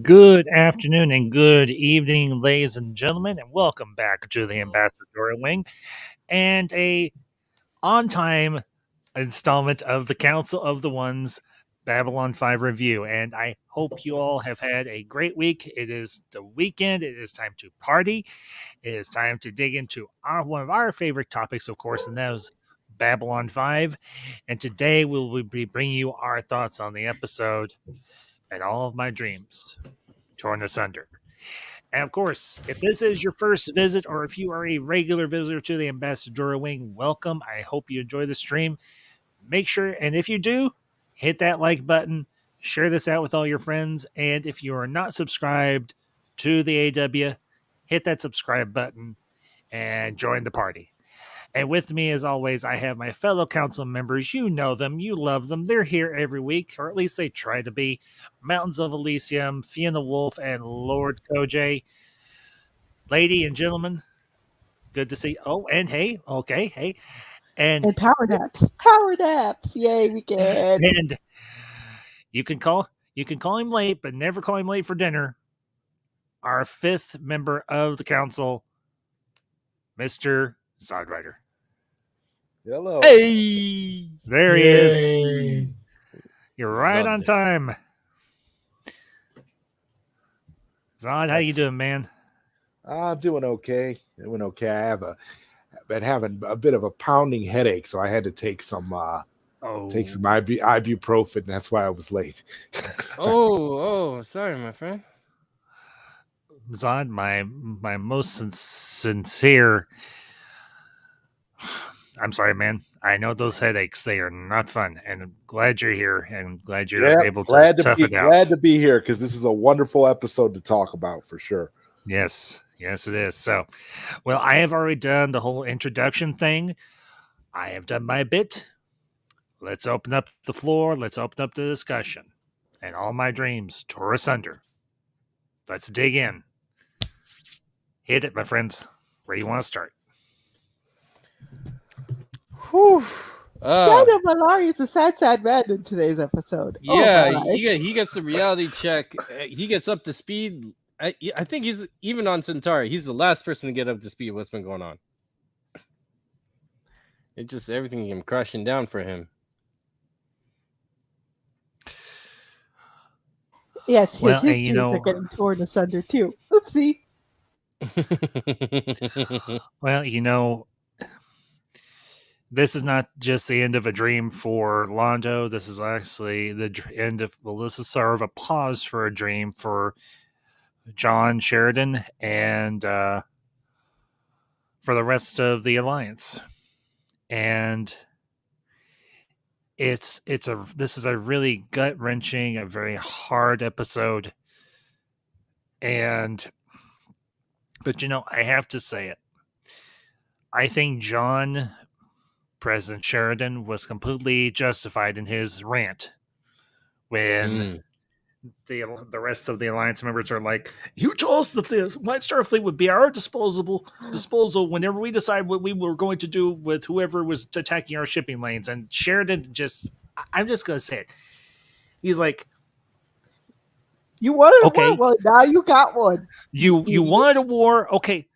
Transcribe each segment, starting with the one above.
Good afternoon and good evening, ladies and gentlemen, and welcome back to the Ambassador Wing and a on-time installment of the Council of the Ones Babylon 5 review. And I hope you all have had a great week. It is the weekend. It is time to party. It is time to dig into one of our favorite topics, of course, and that was Babylon 5. And today we will be bringing you our thoughts on the episode and all of my dreams torn asunder. And of course, if this is your first visit or if you are a regular visitor to the Ambassador Wing, welcome. I hope you enjoy the stream. Make sure, and if you do, hit that like button, share this out with all your friends. And if you are not subscribed to the AW, hit that subscribe button and join the party. And with me, as always, I have my fellow council members. You know them, you love them. They're here every week, or at least they try to be. Mountains of Elysium, Fiona Wolf, and Lord Koj. Lady and gentlemen, good to see. Oh, and hey, okay, hey, And power naps, yay, we can. And you can call him late, but never call him late for dinner. Our fifth member of the council, Mr. Sodrider. Hello. Hey, there he is. You're right on time. Zod, how you doing, man? I'm doing okay. I've been having a bit of a pounding headache, so I had to take some ibuprofen. That's why I was late. Sorry, my friend. Zod, my most sincere. I'm sorry, man. I know those headaches; they are not fun. And I'm glad you're here, and glad you're able to tough it out. Glad to be here because this is a wonderful episode to talk about for sure. Yes, it is. So, well, I have already done the whole introduction thing. I have done my bit. Let's open up the floor. Let's open up the discussion. And all my dreams tore asunder. Let's dig in. Hit it, my friends. Where do you want to start? Whew. Malari is a sad man in today's episode. Yeah, he gets a reality check. He gets up to speed. I think he's even on Centauri. He's the last person to get up to speed. What's been going on? It just everything came crashing down for him. Yes, his dreams are getting torn asunder too. Oopsie. Well, this is not just the end of a dream for Londo. This is actually the end of, this is sort of a pause for a dream for John, Sheridan, and for the rest of the Alliance. And this is a really gut-wrenching, a very hard episode. But I have to say it. I think John, President Sheridan, was completely justified in his rant when the rest of the Alliance members are like, you told us that the White Star Fleet would be our disposal whenever we decide what we were going to do with whoever was attacking our shipping lanes. And Sheridan I'm just going to say it. He's like, you wanted a war? Well, now you got one. You wanted a war? Okay.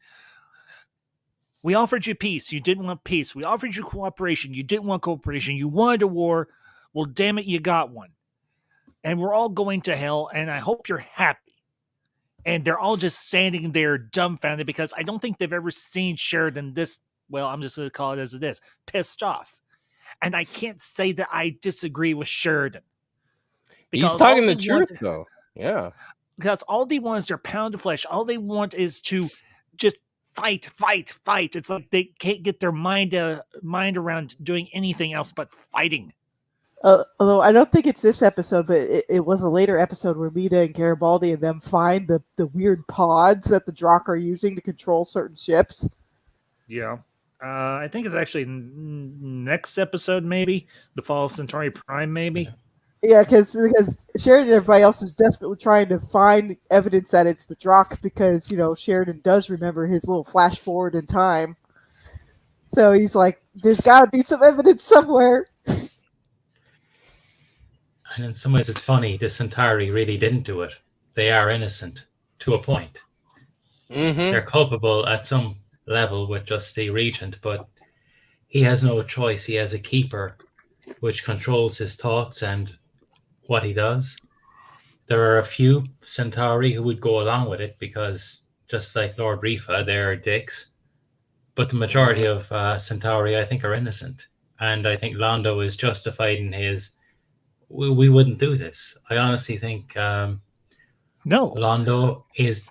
We offered you peace. You didn't want peace. We offered you cooperation. You didn't want cooperation. You wanted a war. Well, damn it, you got one. And we're all going to hell, and I hope you're happy. And they're all just standing there dumbfounded because I don't think they've ever seen Sheridan this, well, I'm just going to call it as it is, pissed off. And I can't say that I disagree with Sheridan. He's talking the truth, though. Yeah. Because all they want is their pound of flesh. All they want is to just fight. It's like they can't get their mind around doing anything else but fighting. Although I don't think it's this episode, but it was a later episode where Lita and Garibaldi and them find the weird pods that the Drakh are using to control certain ships. Yeah. I think it's actually next episode, maybe. The Fall of Centauri Prime, maybe. Yeah, because Sheridan and everybody else is desperately trying to find evidence that it's the Drakh because, Sheridan does remember his little flash forward in time. So he's like, there's got to be some evidence somewhere. And in some ways, it's funny. The Centauri really didn't do it. they are innocent to a point. They're culpable at some level with just the regent, but he has no choice. He has a keeper which controls his thoughts and what he does. There are a few Centauri who would go along with it because, just like Lord Rifa, they're dicks. But the majority of Centauri, I think, are innocent. And I think Londo is justified in his, we wouldn't do this. I honestly think No, Londo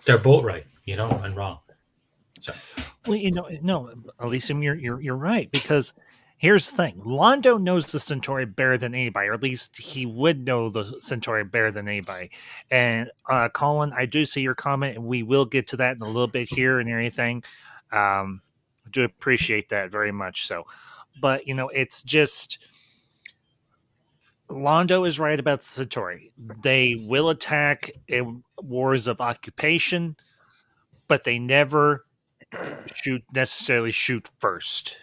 they're both right, and wrong. So, well, no, Elysium, you're right, because here's the thing: Londo knows the Centauri better than anybody, or at least he would know the Centauri better than anybody. And Colin, I do see your comment, and we will get to that in a little bit here and everything. I do appreciate that very much. So, but it's just Londo is right about the Centauri. They will attack in wars of occupation, but they never necessarily shoot first.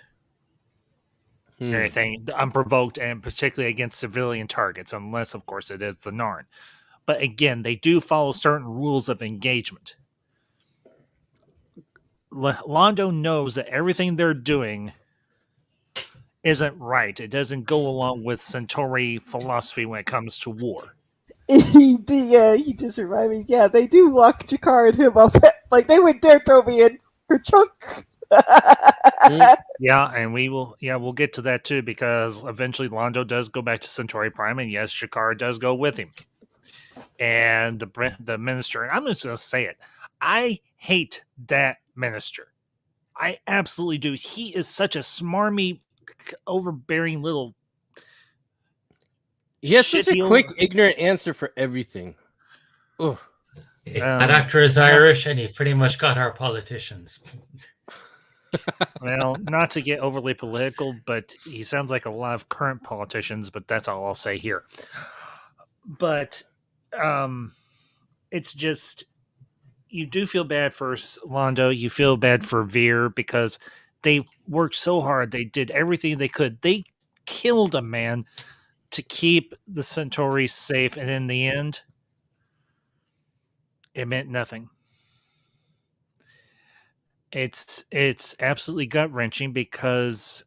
Anything unprovoked, and particularly against civilian targets, unless of course it is the Narn. But again, they do follow certain rules of engagement. Londo knows that everything they're doing isn't right. It doesn't go along with Centauri philosophy when it comes to war. He does remind me. Yeah, they do lock Jakar and him up. Like they would dare throw me in her trunk. Yeah, and we'll get to that too, because eventually Londo does go back to Centauri Prime, and yes, Jakar does go with him. And the minister, and I'm just going to say it, I hate that minister. I absolutely do. He is such a smarmy, overbearing little. He has such a quick, ignorant answer for everything. That actor is Irish, and he pretty much got our politicians. Well, not to get overly political, but he sounds like a lot of current politicians, but that's all I'll say here. But it's just, you do feel bad for Londo, you feel bad for Veer, because they worked so hard, they did everything they could. They killed a man to keep the Centauri safe, and in the end, it meant nothing. It's absolutely gut-wrenching, because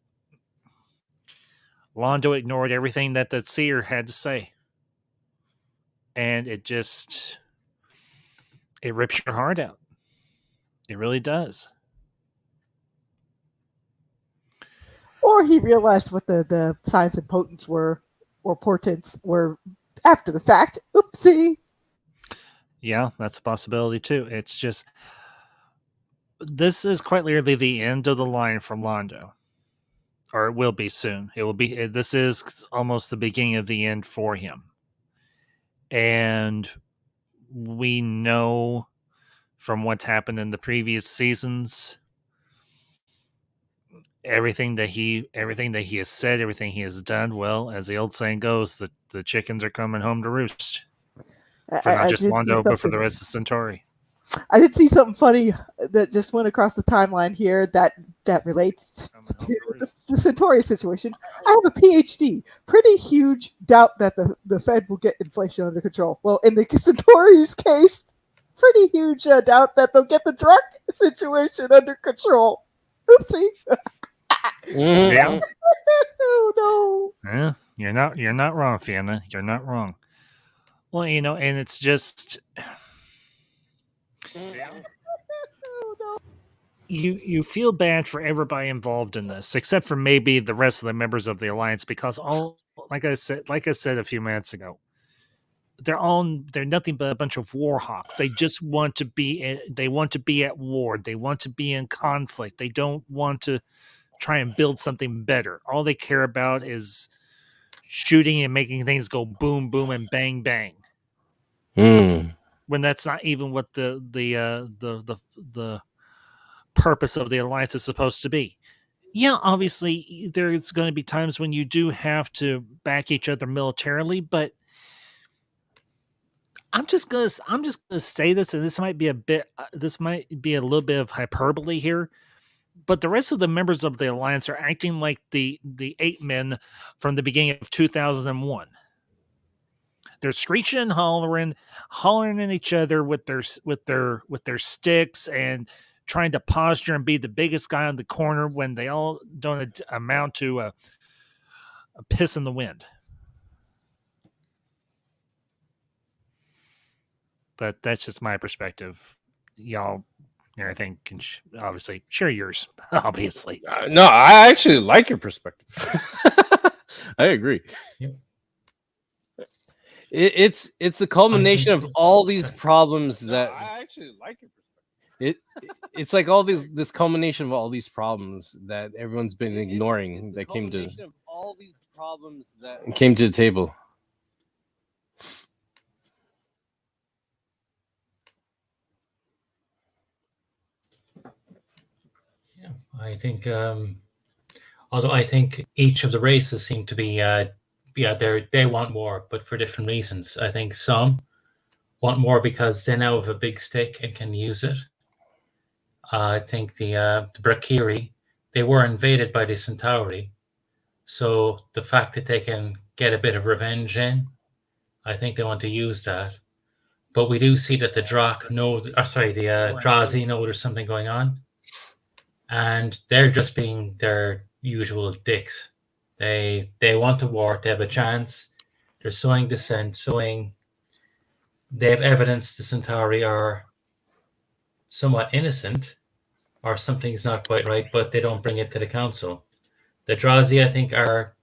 Londo ignored everything that the seer had to say. And it rips your heart out. It really does. Or he realized what the signs and portents were after the fact. Oopsie. Yeah, that's a possibility too. It's just, this is quite literally the end of the line from Londo. Or it will be soon. This is almost the beginning of the end for him. And we know from what's happened in the previous seasons, everything that he has said, everything he has done, well, as the old saying goes, the chickens are coming home to roost. For not just Londo, but for the rest of Centauri. I did see something funny that just went across the timeline here that relates to the Centauri situation. I have a PhD. Pretty huge doubt that the Fed will get inflation under control. Well, in the Centauri's case, pretty huge doubt that they'll get the drug situation under control. Oopsie. Yeah. Oh no. Yeah, you're not wrong, Fiona. You're not wrong. Well, and it's just, you feel bad for everybody involved in this, except for maybe the rest of the members of the Alliance, because like I said a few minutes ago, they're nothing but a bunch of war hawks. They just want to be at war. They want to be in conflict. They don't want to try and build something better. All they care about is shooting and making things go boom, boom, and bang, bang. When that's not even what the purpose of the Alliance is supposed to be. Yeah, obviously there's going to be times when you do have to back each other militarily, but I'm just gonna say this, and this might be a little bit of hyperbole here, but the rest of the members of the Alliance are acting like the 8 men from the beginning of 2001. they're screeching and hollering at each other with their sticks and trying to posture and be the biggest guy on the corner when they all don't amount to a piss in the wind. But that's just my perspective. Y'all, I think, can obviously share yours. Obviously, no, I actually like your perspective. I agree. Yeah. It's a culmination of all these problems that I actually like your perspective. It's like all this culmination of all these problems that everyone's been ignoring that came to the table. Yeah, I think. Although I think each of the races seem to be, they want more, but for different reasons. I think some want more because they now have a big stick and can use it. I think the Brakiri, they were invaded by the Centauri, so the fact that they can get a bit of revenge in, I think they want to use that. But we do see that the Drac know, the Drazi know there's something going on, and they're just being their usual dicks. They want the war. They have a chance. They're sowing dissent, they have evidence the Centauri are somewhat innocent, or something's not quite right, but they don't bring it to the council. The Drazi, I think, are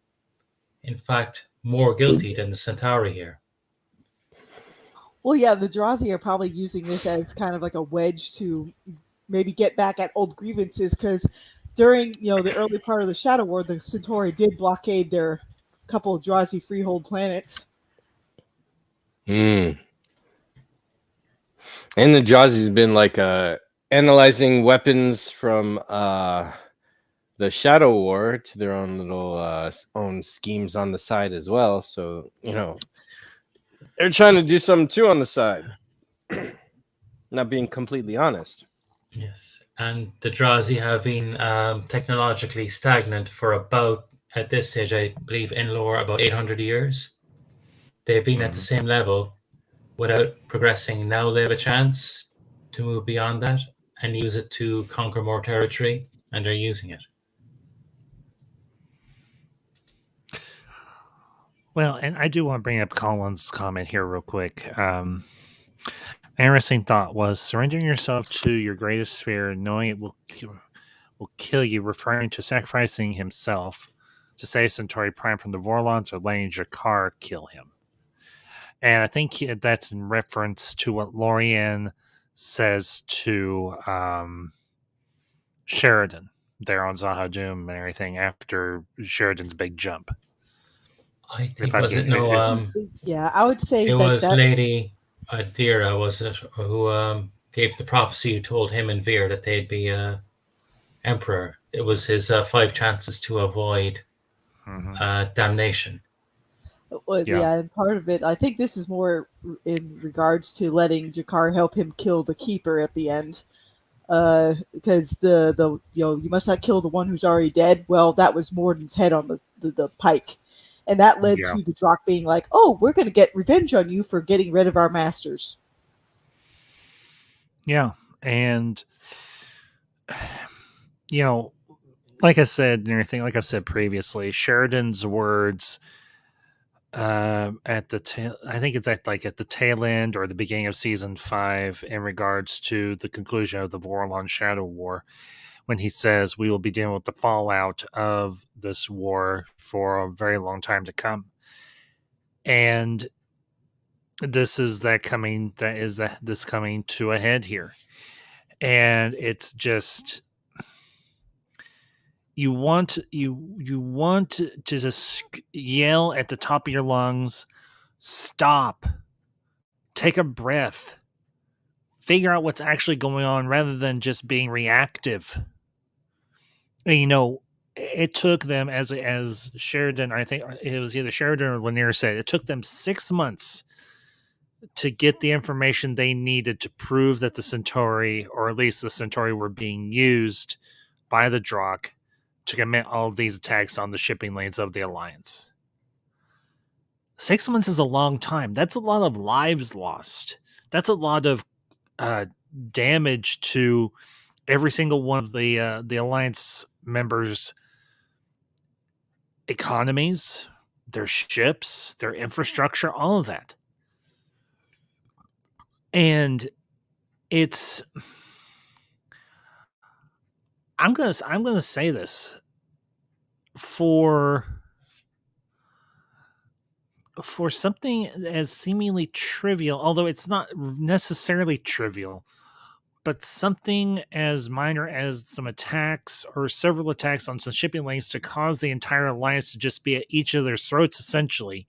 in fact more guilty than the Centauri here. Well, yeah, the Drazi are probably using this as kind of like a wedge to maybe get back at old grievances, because during the early part of the Shadow War, the Centauri did blockade their couple of Drazi freehold planets. And the Drazi's been like analyzing weapons from the Shadow War to their own little own schemes on the side as well. So they're trying to do something too on the side. Not being completely honest. Yes, and the Drazi have been technologically stagnant for about, at this stage, I believe in lore, about 800 years. They've been at the same level without progressing. Now they have a chance to move beyond that and use it to conquer more territory, and they're using it. Well, and I do want to bring up Colin's comment here real quick. Interesting thought was surrendering yourself to your greatest fear, knowing it will kill you, referring to sacrificing himself to save Centauri Prime from the Vorlons or letting Jakar kill him. And I think that's in reference to what Lorien says to Sheridan there on Zahadum and everything after Sheridan's big jump. I think was it yeah, I would say it was Lady Adira, was it, who gave the prophecy, who told him and Veer that they'd be emperor. It was his 5 chances to avoid damnation. Well, yeah, and part of it, I think this is more in regards to letting Jakar help him kill the Keeper at the end, because the you must not kill the one who's already dead. Well, that was Morden's head on the pike, and that led to the Drac being like, "Oh, we're going to get revenge on you for getting rid of our masters." Yeah, and like I said, and everything, like I've said previously, Sheridan's words at the tail, I think it's at the tail end or the beginning of season 5 in regards to the conclusion of the Vorlon Shadow War, when he says we will be dealing with the fallout of this war for a very long time to come. And this is coming to a head here. And it's just, you want to just yell at the top of your lungs, stop, take a breath, figure out what's actually going on rather than just being reactive. And, it took them, as Sheridan, I think it was either Sheridan or Lanier said, it took them 6 months to get the information they needed to prove that the Centauri, or at least the Centauri, were being used by the Drac to commit all of these attacks on the shipping lanes of the Alliance. 6 months is a long time. That's a lot of lives lost. That's a lot of damage to every single one of the Alliance members' economies, their ships, their infrastructure, all of that. And it's I'm gonna say this for something as seemingly trivial, although it's not necessarily trivial, but something as minor as some attacks or several attacks on some shipping lanes to cause the entire alliance to just be at each other's throats, essentially.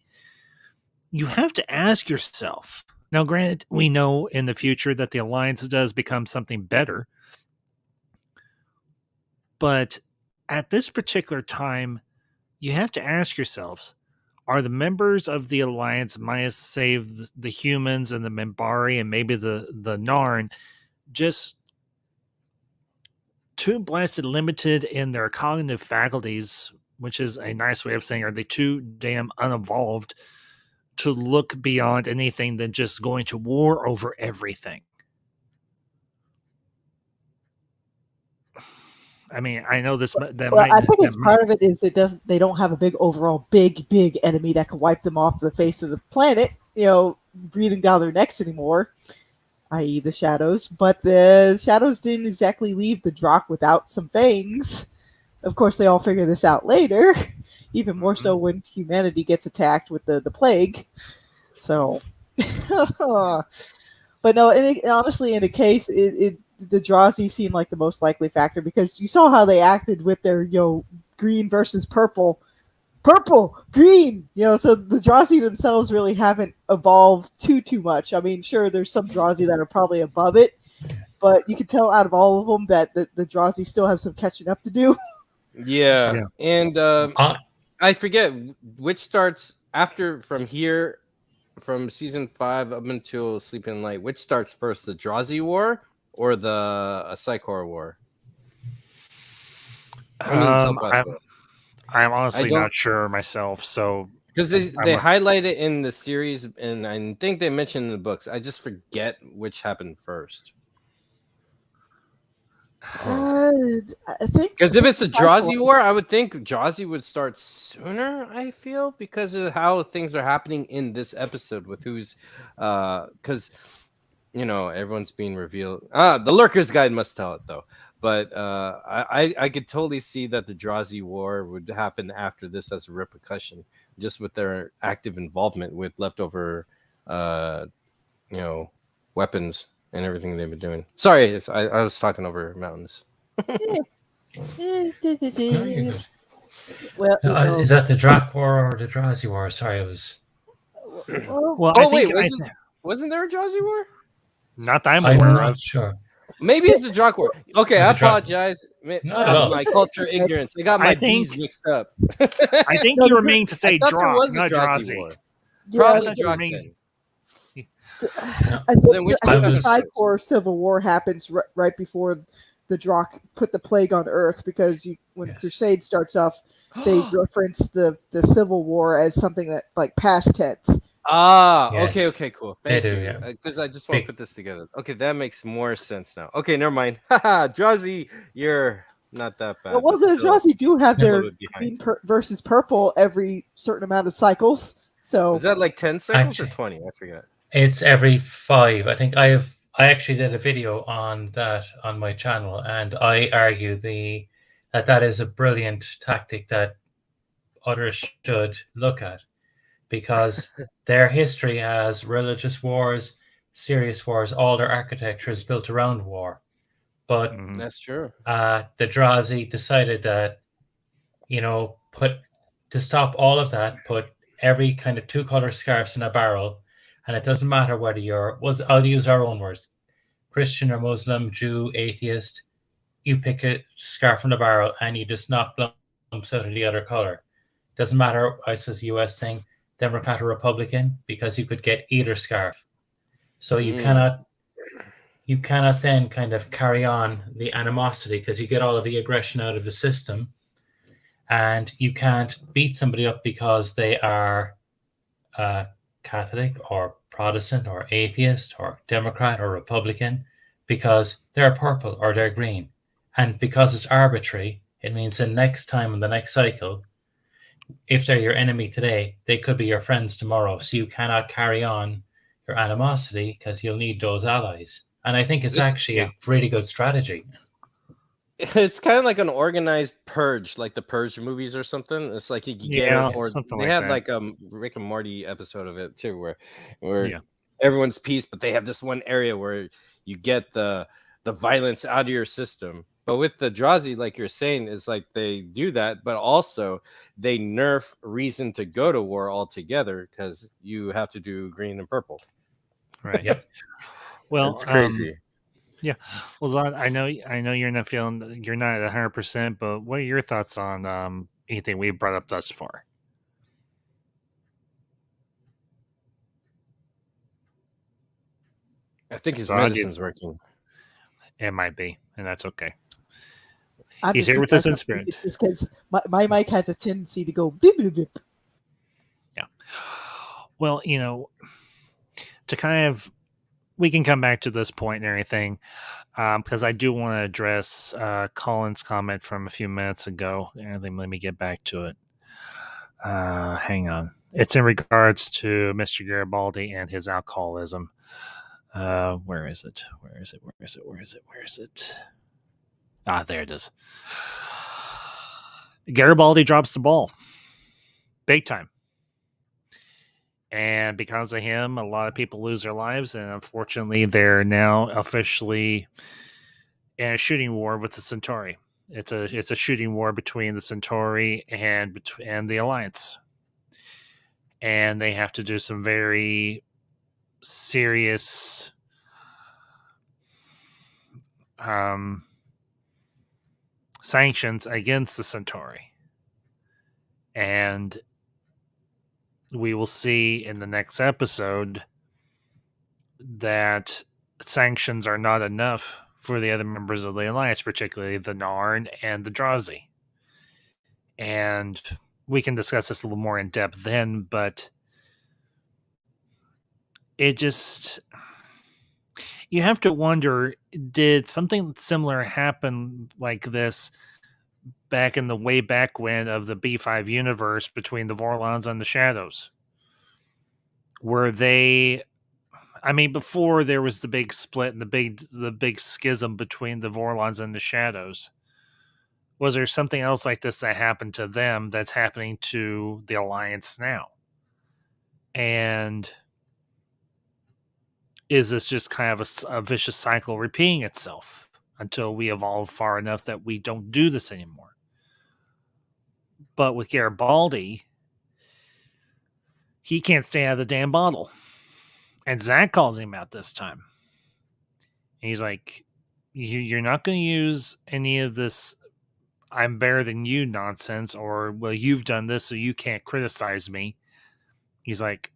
You have to ask yourself. Now, granted, we know in the future that the alliance does become something better, but at this particular time, you have to ask yourselves, are the members of the alliance, minus save the humans and the Minbari and maybe the Narn, just too blasted limited in their cognitive faculties, which is a nice way of saying, are they too damn unevolved to look beyond anything than just going to war over everything? I mean, I know this. I think it's part of it is they don't have a big overall big enemy that can wipe them off the face of the planet, breathing down their necks anymore, i.e. the Shadows. But the Shadows didn't exactly leave the Drakh without some fangs. Of course, they all figure this out later, even more so when humanity gets attacked with the plague. So, but no, honestly, in the case, the Drazi seemed like the most likely factor because you saw how they acted with their green versus purple, green. So the Drazi themselves really haven't evolved too much. I mean, sure, there's some Drazi that are probably above it, but you can tell out of all of them that the Drazi still have some catching up to do. Yeah. And I forget which starts after from here, from season 5 up until Sleeping Light. Which starts first, the Drazi War or the Psychor War? I'm honestly not sure myself. So because they highlight it in the series, and I think they mentioned in the books. I just forget which happened first. I think because if it's a Drazi War, I would think Drazi would start sooner. I feel because of how things are happening in this episode with who's, because everyone's being revealed. The Lurker's Guide must tell it though. But I could totally see that the Drazi War would happen after this as a repercussion, just with their active involvement with leftover, weapons and everything they've been doing. Sorry, I was talking over mountains. Well, is that the Drakh War or the Drazi War? Sorry, it was. Well, wasn't there a Drazi War? Not that I'm aware not of. Sure. Maybe it's the Drakh War. Okay, I apologize. My culture ignorance. I got my D's mixed up. I think you were meaning to say Drakh, not Drazi. Probably Drakh. I think the Psychor Civil War happens right before the Drakh put the plague on Earth, because when Crusade starts off, they reference the Civil War as something that like past tense. Okay, cool. Thank you. Because I just want to put this together. Okay, that makes more sense now. Okay, never mind. Haha, Drazi, you're not that bad. Well, the Drazi do have their green versus purple every certain amount of cycles. So is that like 10 cycles or 20? I forget. It's every 5. I think I actually did a video on that on my channel, and I argue that is a brilliant tactic that others should look at, because their history has religious wars, serious wars, all their architecture is built around war. But that's true. The Drazi decided that, to stop all of that, put every kind of 2-color scarves in a barrel. And it doesn't matter whether I'll use our own words, Christian or Muslim, Jew, atheist, you pick a scarf from the barrel and you just knock lumps out of the other color. Doesn't matter, I says US thing, Democrat or Republican, because you could get either scarf. So you cannot then kind of carry on the animosity, because you get all of the aggression out of the system, and you can't beat somebody up because they are Catholic or Protestant or atheist or Democrat or Republican because they're purple or they're green. And because it's arbitrary, it means the next time in the next cycle, if they're your enemy today, they could be your friends tomorrow. So you cannot carry on your animosity because you'll need those allies. And I think it's actually a really good strategy. It's kind of like an organized purge, like the Purge movies or something. It's like you get it, or something they like had that. like a Rick and Morty episode of it too, where everyone's peace, but they have this one area where you get the violence out of your system. But with the Drazi, like you're saying, it's like they do that, but also they nerf reason to go to war altogether because you have to do green and purple. Right. Yep. Well, it's crazy. Yeah. Well, Zod, I know you're not you're not at 100%, but what are your thoughts on anything we've brought up thus far? I think his medicine's working. It might be, and that's okay. He's here with us in spirit. Because my mic has a tendency to go beep, beep, beep. Yeah. Well, to kind of, we can come back to this point and everything, because I do want to address Colin's comment from a few minutes ago. And let me get back to it. Hang on. It's in regards to Mr. Garibaldi and his alcoholism. Where is it? Ah, there it is. Garibaldi drops the ball. Big time. And because of him, a lot of people lose their lives. And unfortunately, they're now officially in a shooting war with the Centauri. It's a shooting war between the Centauri and the Alliance. And they have to do some very serious sanctions against the Centauri. And we will see in the next episode that sanctions are not enough for the other members of the Alliance, particularly the Narn and the Drazi. And we can discuss this a little more in depth then, but it just, you have to wonder, did something similar happen like this back in the way back when of the B5 universe between the Vorlons and the Shadows? Were they, I mean, before there was the big split and the big schism between the Vorlons and the Shadows, was there something else like this that happened to them that's happening to the Alliance now? And is this just kind of a vicious cycle repeating itself until we evolve far enough that we don't do this anymore? But with Garibaldi, he can't stay out of the damn bottle. And Zach calls him out this time. And he's like, you're not going to use any of this I'm better than you nonsense, or, well, you've done this, so you can't criticize me. He's like,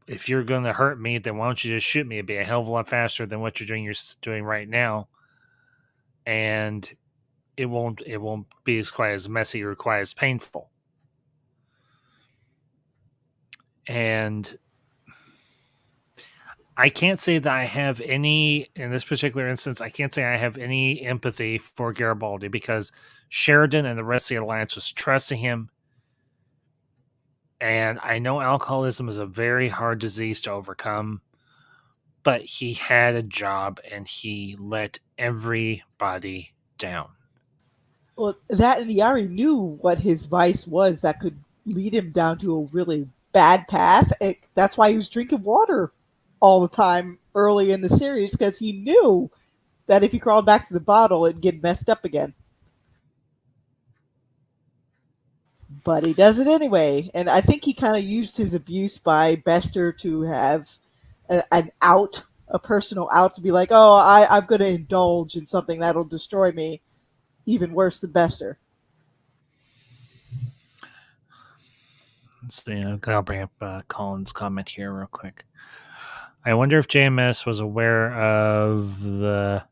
if you're going to hurt me, then why don't you just shoot me? It'd be a hell of a lot faster than what you're doing right now. And it won't be quite as messy or quite as painful. And I can't say that I have any, in this particular instance, I can't say I have any empathy for Garibaldi because Sheridan and the rest of the Alliance was trusting him. And I know alcoholism is a very hard disease to overcome, but he had a job and he let everybody down. Well, that, and he already knew what his vice was that could lead him down to a really bad path. That's why he was drinking water all the time early in the series, because he knew that if he crawled back to the bottle, it'd get messed up again. But he does it anyway, and I think he kind of used his abuse by Bester to have an out, a personal out, to be like, oh, I'm going to indulge in something that'll destroy me, even worse than Bester. Let's see, I'll bring up Colin's comment here real quick. I wonder if JMS was aware of the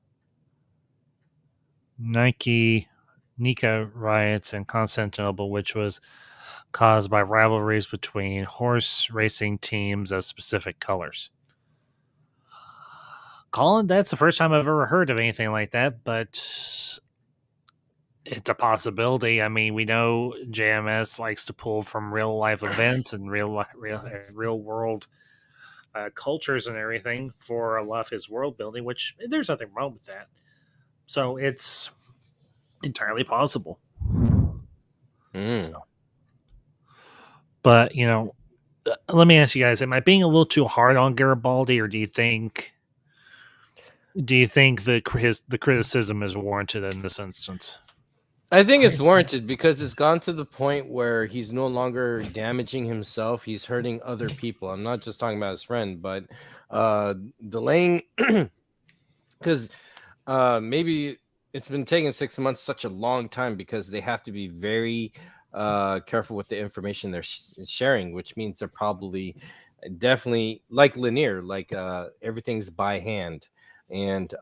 Nika riots in Constantinople, which was caused by rivalries between horse racing teams of specific colors. Colin, that's the first time I've ever heard of anything like that, but it's a possibility. I mean, we know JMS likes to pull from real life events and real world cultures and everything for a lot of his world building, which there's nothing wrong with that. So it's entirely possible. So. But, let me ask you guys, am I being a little too hard on Garibaldi, or do you think the criticism is warranted in this instance? I think it's warranted because it's gone to the point where he's no longer damaging himself. He's hurting other people. I'm not just talking about his friend, but delaying because maybe it's been taking 6 months, such a long time, because they have to be very careful with the information they're sharing, which means they're probably definitely like linear, like everything's by hand. And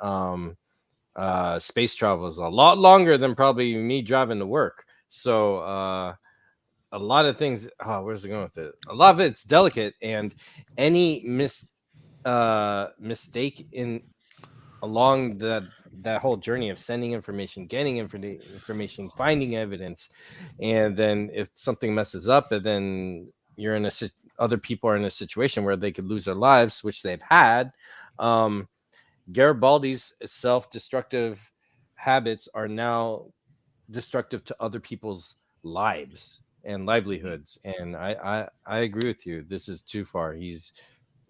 space travel is a lot longer than probably me driving to work. So a lot of things, where's it going with it? A lot of it's delicate, and any mistake in along that whole journey of sending information, getting information, finding evidence, and then if something messes up, and then you're in other people are in a situation where they could lose their lives, which they've had. Garibaldi's self-destructive habits are now destructive to other people's lives and livelihoods, and I agree with you. This is too far.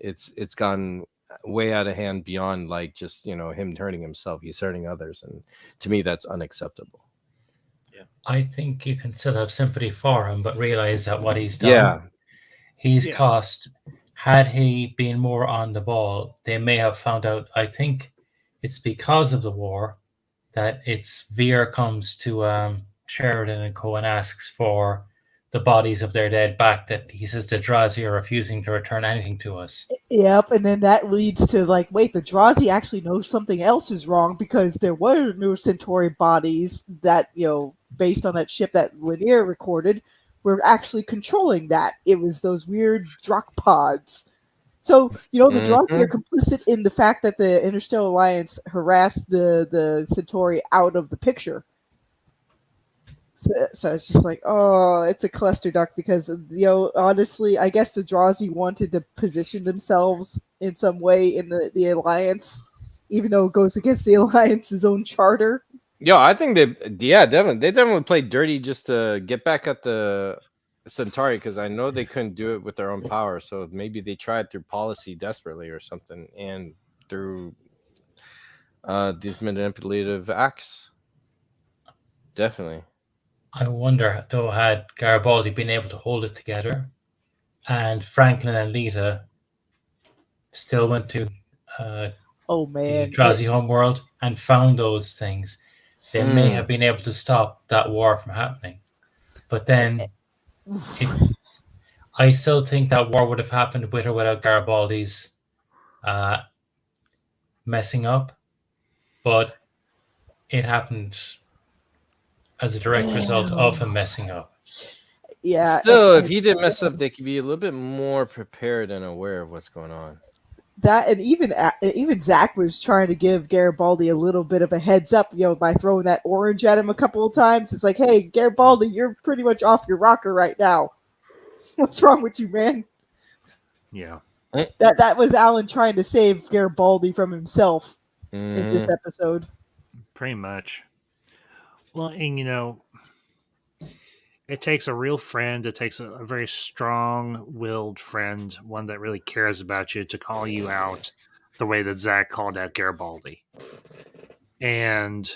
It's gone way out of hand beyond like just him hurting himself. He's hurting others, and to me that's unacceptable. I think you can still have sympathy for him, but realize that what he's done, he's cost. Had he been more on the ball, they may have found out. I think it's because of the war that Veer comes to Sheridan and Co. and asks for the bodies of their dead back, that he says the Drazi are refusing to return anything to us. Yep, and then that leads to wait, the Drazi actually knows something else is wrong, because there were no Centauri bodies that, based on that ship that Lanier recorded, were actually controlling that. It was those weird Drak pods. So, the Drazi are complicit in the fact that the Interstellar Alliance harassed the Centauri out of the picture. So it's just like, it's a clusterfuck, because, honestly, I guess the Drazi wanted to position themselves in some way in the Alliance, even though it goes against the Alliance's own charter. Yo, I think they definitely played dirty just to get back at the Centauri, because I know they couldn't do it with their own power. So maybe they tried through policy desperately or something, and through these manipulative acts. Definitely. I wonder, though, had Garibaldi been able to hold it together, and Franklin and Lita still went to the Drazi homeworld and found those things, they may have been able to stop that war from happening. But then I still think that war would have happened with or without Garibaldi's messing up, but it happened as a direct result of him messing up. Yeah. Still, if he did mess up, they could be a little bit more prepared and aware of what's going on. That, and even Zach was trying to give Garibaldi a little bit of a heads up, by throwing that orange at him a couple of times. It's like, hey, Garibaldi, you're pretty much off your rocker right now. What's wrong with you, man? Yeah. That was Alan trying to save Garibaldi from himself in this episode. Pretty much. Well, and it takes a real friend. It takes a very strong-willed friend, one that really cares about you, to call you out the way that Zach called out Garibaldi. And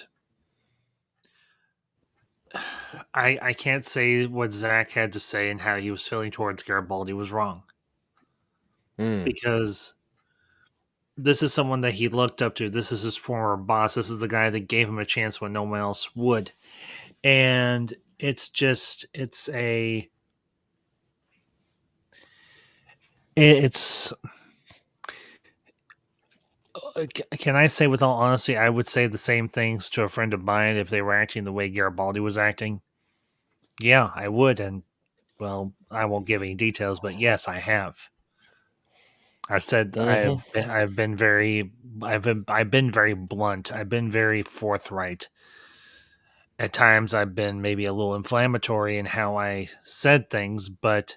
I can't say what Zach had to say and how he was feeling towards Garibaldi was wrong. Because this is someone that he looked up to. This is his former boss. This is the guy that gave him a chance when no one else would. And it's can I say with all honesty, I would say the same things to a friend of mine if they were acting the way Garibaldi was acting. Yeah, I would. And well, I won't give any details, but yes, I have. I've said Mhm. I've been very blunt. I've been very forthright. At times, I've been maybe a little inflammatory in how I said things, but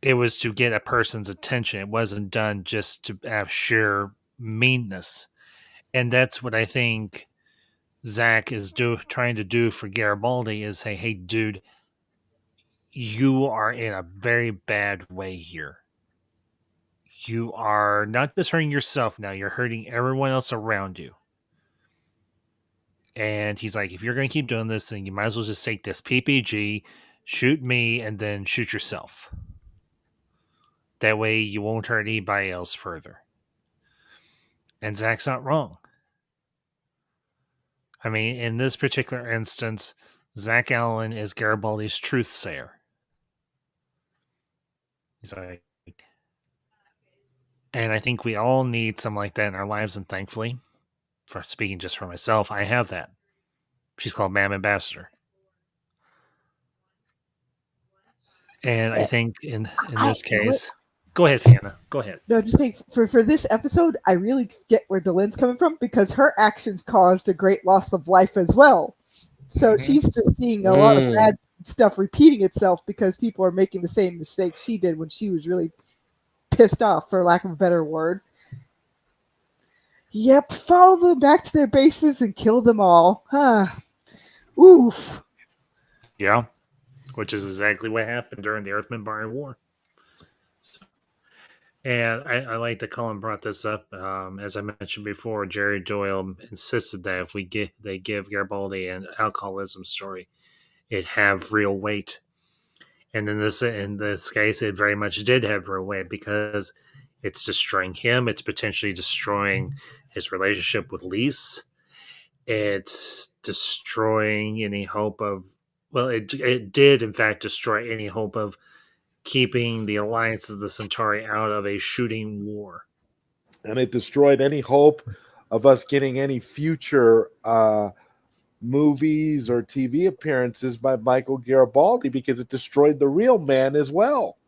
it was to get a person's attention. It wasn't done just to have sheer meanness, and that's what I think Zach is trying to do for Garibaldi is say, "Hey, dude, you are in a very bad way here. You are not just hurting yourself now; you're hurting everyone else around you." And he's like, "If you're going to keep doing this, then you might as well just take this PPG, shoot me, and then shoot yourself. That way, you won't hurt anybody else further." And Zach's not wrong. I mean, in this particular instance, Zach Allen is Garibaldi's truth sayer. He's like, and I think we all need something like that in our lives. And thankfully, for speaking just for myself, I have that. She's called Ma'am Ambassador. And I think in this case, go ahead, Fiona. Go ahead. No, just think for this episode, I really get where Delenn's coming from because her actions caused a great loss of life as well. So she's just seeing a lot of bad stuff repeating itself because people are making the same mistakes she did when she was really pissed off, for lack of a better word. Yep, follow them back to their bases and kill them all. Huh. Oof. Yeah, which is exactly what happened during the Earth-Minbari War. So, and I like that Colin brought this up. As I mentioned before, Jerry Doyle insisted that if they give Garibaldi an alcoholism story, it have real weight. And in this case, it very much did have real weight because it's destroying him. It's potentially destroying his relationship with Lise. It's destroying any hope of. Well, it did in fact destroy any hope of keeping the Alliance of the Centauri out of a shooting war. And it destroyed any hope of us getting any future movies or TV appearances by Michael Garibaldi because it destroyed the real man as well.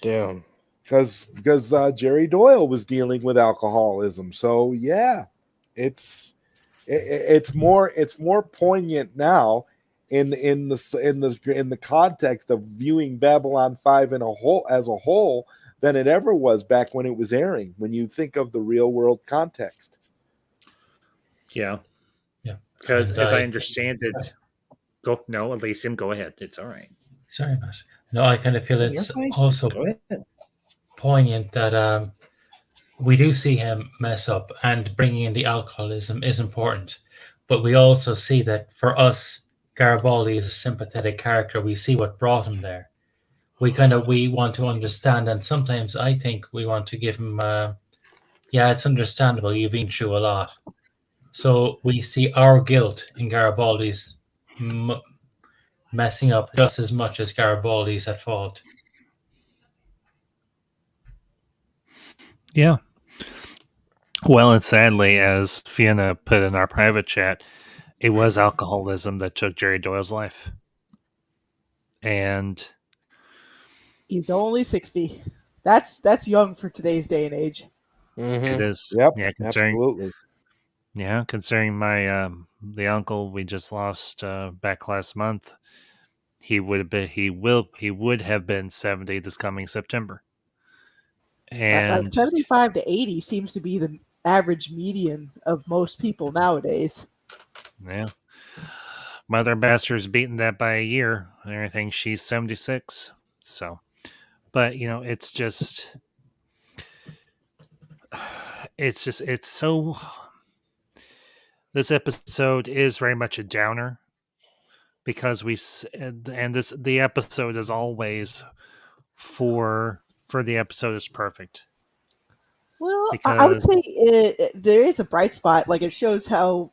Damn. Because Jerry Doyle was dealing with alcoholism. So yeah, it's more poignant now in the context of viewing Babylon 5 as a whole than it ever was back when it was airing, when you think of the real world context. Yeah. Yeah. Because as I understand it, Elysium, go ahead. It's all right. Sorry, Matt. No, I kind of feel it's also poignant that we do see him mess up, and bringing in the alcoholism is important. But we also see that for us, Garibaldi is a sympathetic character. We see what brought him there. We want to understand, and sometimes I think we want to give him, yeah, it's understandable. You've been through a lot. So we see our guilt in Garibaldi's messing up just as much as Garibaldi's at fault. Yeah. Well, and sadly, as Fiona put in our private chat, it was alcoholism that took Jerry Doyle's life. And he's only 60. That's young for today's day and age. It is. Yep. Yeah, absolutely. Yeah, considering my the uncle we just lost back last month, he would have been 70 this coming September. And like 75 to 80 seems to be the average median of most people nowadays. Yeah. Mother Ambassador's beaten that by a year. I think she's 76. So, but it's so. This episode is very much a downer because the episode is always for the episode is perfect. Well, I would say there is a bright spot. Like, it shows how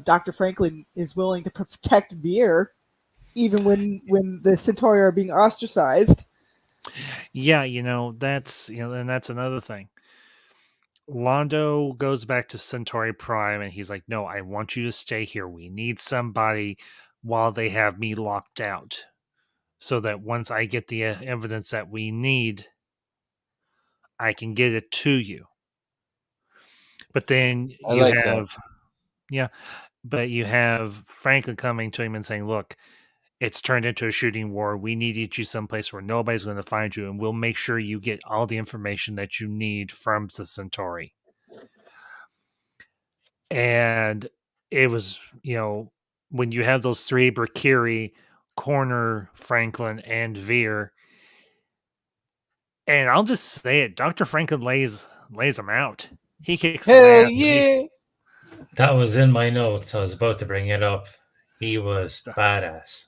Dr. Franklin is willing to protect Veer, even when the Centauri are being ostracized. Yeah, that's and that's another thing. Londo goes back to Centauri Prime, and he's like, "No, I want you to stay here. We need somebody while they have me locked out." so that once I get the evidence that we need, I can get it to you. But then I you like have, that. yeah, but you have Franklin coming to him and saying, look, it's turned into a shooting war. We need to get you someplace where nobody's going to find you, and we'll make sure you get all the information that you need from the Centauri. And it was, when you have those three, Berkiri, Corner, Franklin, and Veer, and I'll just say it, Dr. Franklin lays them out. He kicks some Hell ass. yeah! That was in my notes. I was about to bring it up. He was badass.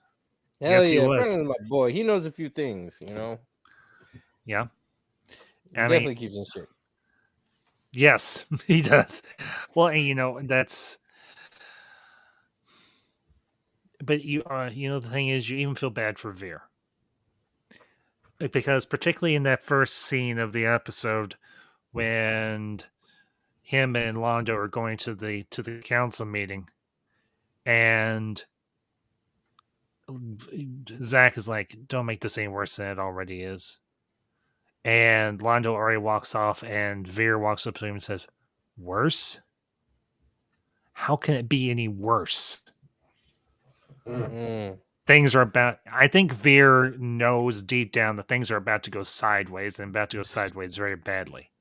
Hell Yes, he yeah! was. Franklin, my boy. He knows a few things, you know. Yeah. He definitely keeps in shape. Yes, he does. Well, and that's. But the thing is, you even feel bad for Veer, because particularly in that first scene of the episode when him and Londo are going to the council meeting, and Zach is like, "Don't make this any worse than it already is." And Londo already walks off, and Veer walks up to him and says, "Worse? How can it be any worse?" Things are about. I think Veer knows deep down that things are about to go sideways, and about to go sideways very badly.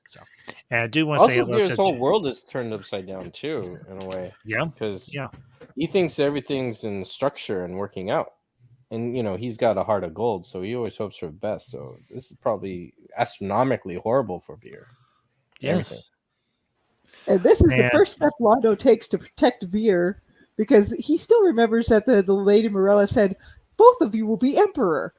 So, and I do want to say Also, hello Veer's to. whole world is turned upside down too, in a way. Yeah, because yeah, he thinks everything's in structure and working out, and he's got a heart of gold, so he always hopes for the best. So this is probably astronomically horrible for Veer. yes. And this is the first step Londo takes to protect Veer, because he still remembers that the Lady Morella said, both of you will be emperor.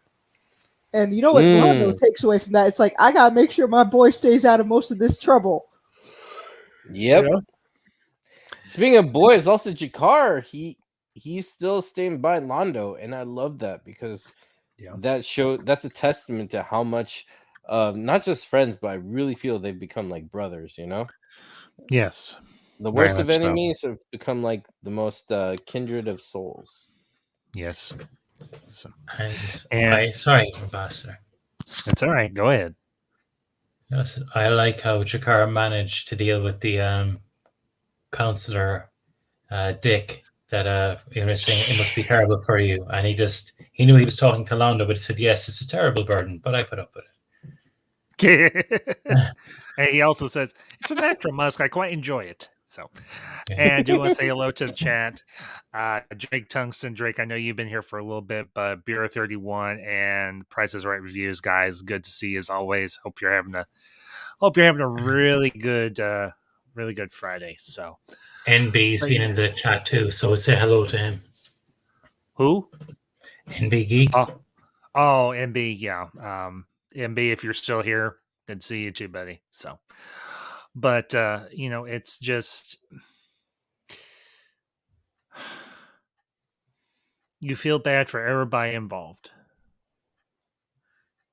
And you know what Londo takes away from that? It's like, I gotta make sure my boy stays out of most of this trouble. Yep. Yeah. Speaking of boys, also Jakar, he's still staying by Londo, and I love that, because that's a testament to how much not just friends, but I really feel they've become like brothers, Yes. The worst of enemies have become like the most kindred of souls. Yes. So, sorry, Ambassador. That's all right. Go ahead. Yes, I like how Jakar managed to deal with the counselor, Dick, that he was saying it must be terrible for you, and he knew he was talking to Londo, but he said, yes, it's a terrible burden, but I put up with it. And he also says, it's a natural musk. I quite enjoy it. So, and I do want to say hello to the chat. Drake Tungsten. Drake, I know you've been here for a little bit, but Bureau 31 and Price is Right reviews, guys. Good to see you as always. Hope you're having a really good Friday. So NB's been in the chat too, so say hello to him. Who? NB Geek. Oh, NB, yeah. NB, if you're still here, good to see you too, buddy. So, but it's just you feel bad for everybody involved.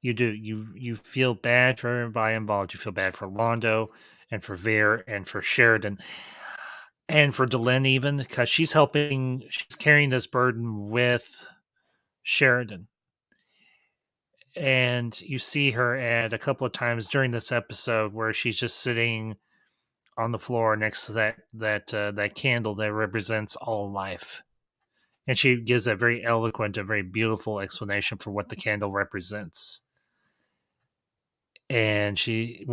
You do. You feel bad for everybody involved. You feel bad for Londo and for Veer and for Sheridan and for Delenn, even because she's carrying this burden with Sheridan. And you see her at a couple of times during this episode where she's just sitting on the floor next to that candle that represents all life. And she gives a very eloquent and very beautiful explanation for what the candle represents. And she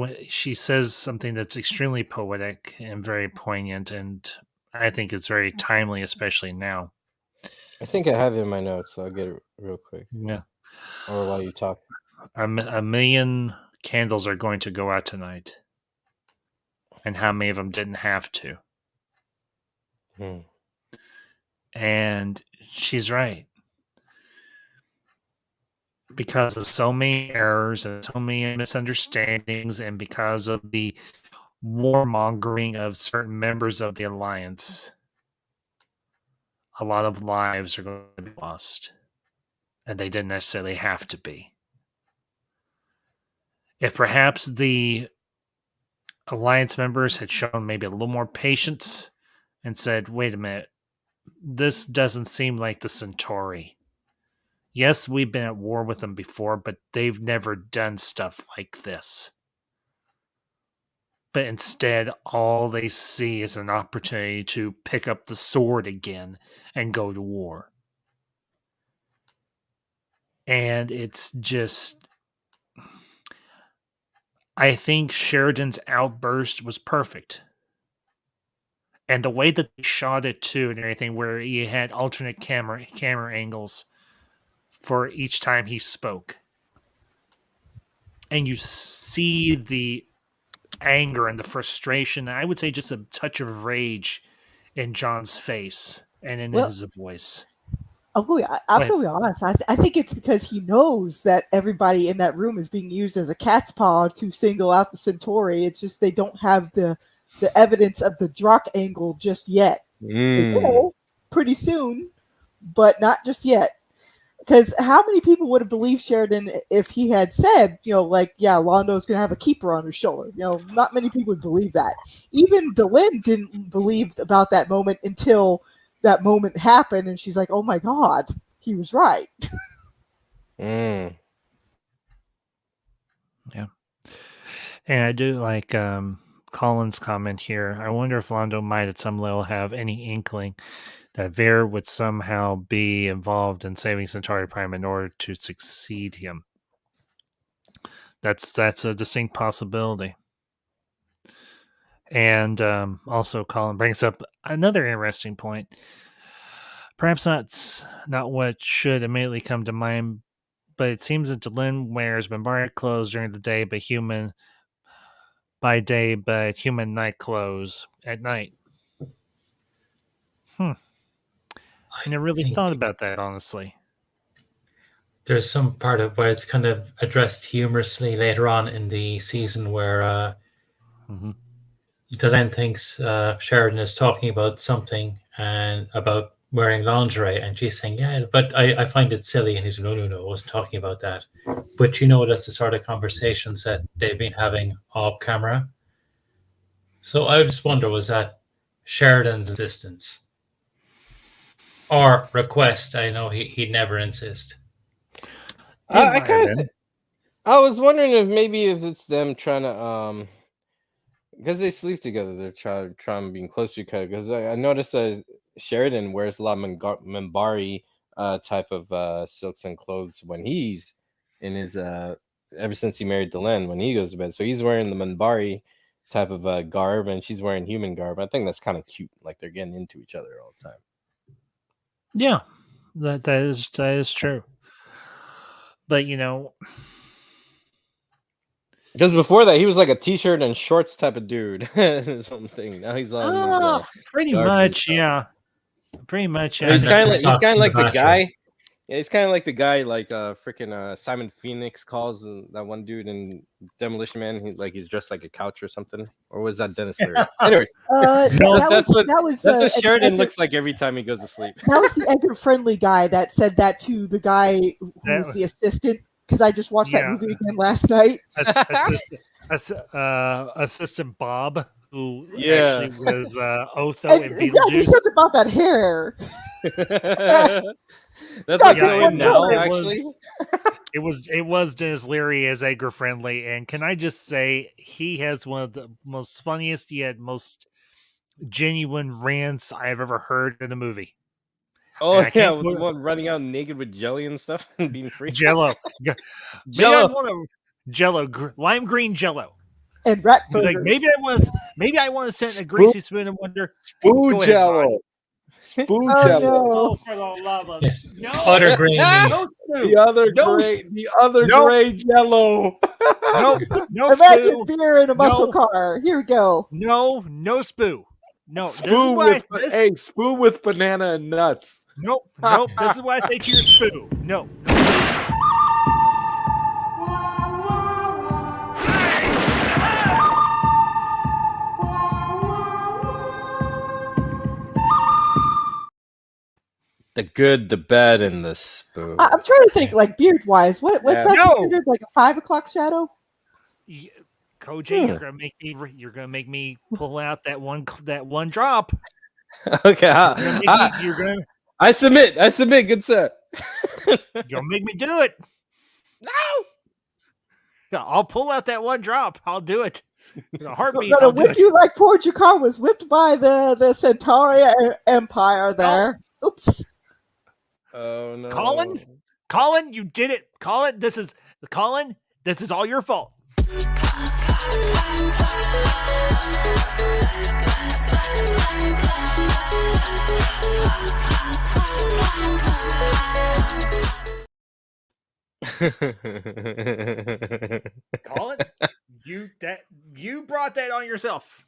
says something that's extremely poetic and very poignant, and I think it's very timely, especially now. I think I have it in my notes, so I'll get it real quick. Yeah. Or while you talk. A million candles are going to go out tonight. And how many of them didn't have to? And she's right. Because of so many errors and so many misunderstandings, and because of the warmongering of certain members of the Alliance, a lot of lives are going to be lost. And they didn't necessarily have to be. If perhaps the Alliance members had shown maybe a little more patience and said, wait a minute, this doesn't seem like the Centauri. Yes, we've been at war with them before, but they've never done stuff like this. But instead, all they see is an opportunity to pick up the sword again and go to war. And it's just... I think Sheridan's outburst was perfect. And the way that they shot it too and everything, where you had alternate camera angles for each time he spoke. And you see the anger and the frustration, I would say just a touch of rage in John's face and in his voice. I'm going to be honest. I think it's because he knows that everybody in that room is being used as a cat's paw to single out the Centauri. It's just they don't have the evidence of the Drock angle just yet. They will pretty soon, but not just yet. Because how many people would have believed Sheridan if he had said, like, yeah, Londo's going to have a keeper on his shoulder? Not many people would believe that. Even Delenn didn't believe about that moment until that moment happened, and she's like, oh my God, he was right. Yeah. And I do like Colin's comment here. I wonder if Londo might at some level have any inkling that Ver would somehow be involved in saving Centauri Prime in order to succeed him. That's a distinct possibility. And also Colin brings up another interesting point. Perhaps not what should immediately come to mind, but it seems that Delenn wears Minbari clothes during the day, but human night clothes at night. I never really thought about that, honestly. There's some part of where it's kind of addressed humorously later on in the season where Delenn thinks Sheridan is talking about something and about wearing lingerie, and she's saying, yeah, but I find it silly. And he's like, no, I wasn't talking about that. But that's the sort of conversations that they've been having off camera. So I just wonder, was that Sheridan's insistence or request? I know he'd never insist. I was wondering if it's them trying to because they sleep together, they're trying being close to each other. Because I noticed Sheridan wears a lot of Minbari type of silks and clothes when he's in his ever since he married Delenn, when he goes to bed. So he's wearing the Minbari type of garb, and she's wearing human garb. I think that's kind of cute, like they're getting into each other all the time. Yeah, that is true. But because before that he was like a t-shirt and shorts type of dude. Something. Now he's on pretty much, yeah. Pretty much, yeah. He's kind of like the guy. Yeah, he's kind of like the guy, like freaking Simon Phoenix calls that one dude in Demolition Man. He's dressed like a couch or something. Or was that Dennis Leary? Anyways, that's what Sheridan looks like every time he goes to sleep. That was the Edgar Friendly guy that said that to the guy who was the assistant. Because I just watched that movie again last night. Assistant Bob, who actually was Otho in Beetlejuice. Yeah, something about that hair. That's like now, actually. It was Dennis Leary as Edgar Friendly, and can I just say he has one of the most funniest yet most genuine rants I've ever heard in a movie. Oh yeah, with the one running out naked with jelly and stuff and being free. Jello. Jello, lime green Jello. And rat burgers. He's like, maybe I want to send a greasy spoon and wonder. Food Jello. Food Jello. Oh, for the love of no. Utter green. No spoon. The other gray Jello. No Imagine beer in a muscle car. Here we go. No spoon. No, spoon with banana and nuts. Nope. This is why I say to your spoon. No. The good, the bad, and the spoon. I'm trying to think, like beard wise. What's that considered? Like a 5 o'clock shadow? Yeah. Koji, you're gonna make me pull out that one drop. Okay, I submit. Good sir. You'll make me do it. No. I'll pull out that one drop. I'll do it. In a heartbeat, Gonna I'll do whip it. you like poor Jakar was whipped by the Centauri Empire there. Oops. Oh no. Colin, you did it. Colin, this is all your fault. Colin, you brought that on yourself.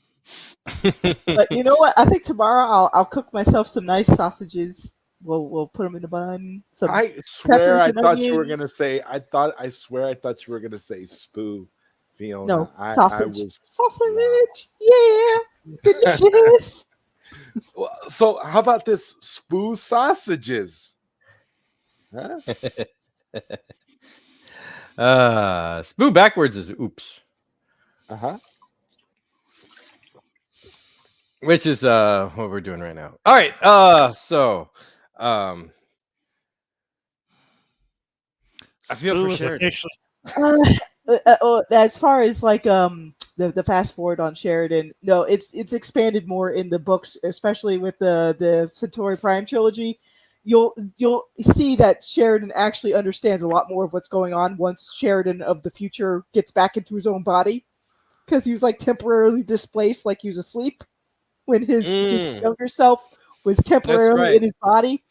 But you know what? I think tomorrow I'll cook myself some nice sausages. We'll put them in a bun. I swear I and thought you were onions. gonna say I swear I thought you were gonna say spoo, Fiona. No, I sausage. was Sausage. Yeah. Delicious. So how about this spoo sausages? Huh? Spoo backwards is oops. Uh-huh. Which is what we're doing right now. All right. So I feel for Spoo is Sheridan. officially As far as like the fast forward on Sheridan, no, it's expanded more in the books, especially with the Centauri Prime trilogy. You'll see that Sheridan actually understands a lot more of what's going on once Sheridan of the future gets back into his own body, because he was like temporarily displaced, like he was asleep when his younger self was temporarily in his body.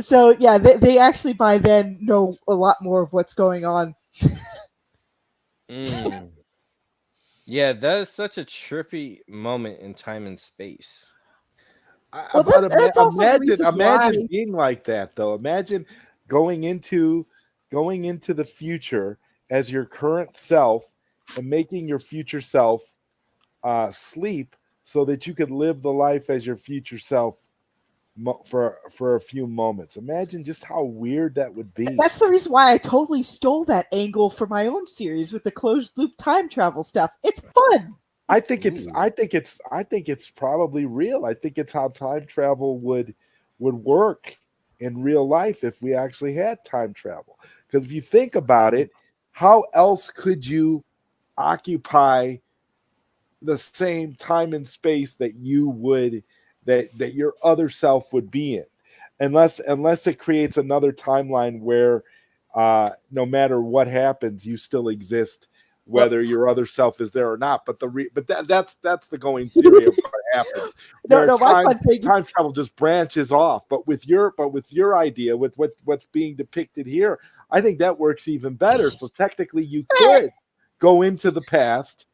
So yeah, they actually by then know a lot more of what's going on. Yeah, that is such a trippy moment in time and space. Imagine being like that though. Imagine going into the future as your current self and making your future self sleep so that you could live the life as your future self for a few moments. Imagine just how weird that would be. That's the reason why I totally stole that angle for my own series with the closed loop time travel stuff. It's fun. I think it's probably real. I think it's how time travel would work in real life if we actually had time travel. Because if you think about it, how else could you occupy the same time and space that you would that your other self would be in, unless it creates another timeline where no matter what happens, you still exist, whether your other self is there or not. But that's the going theory of what happens. Time travel just branches off. But with your idea, with what's being depicted here, I think that works even better. So technically, you could go into the past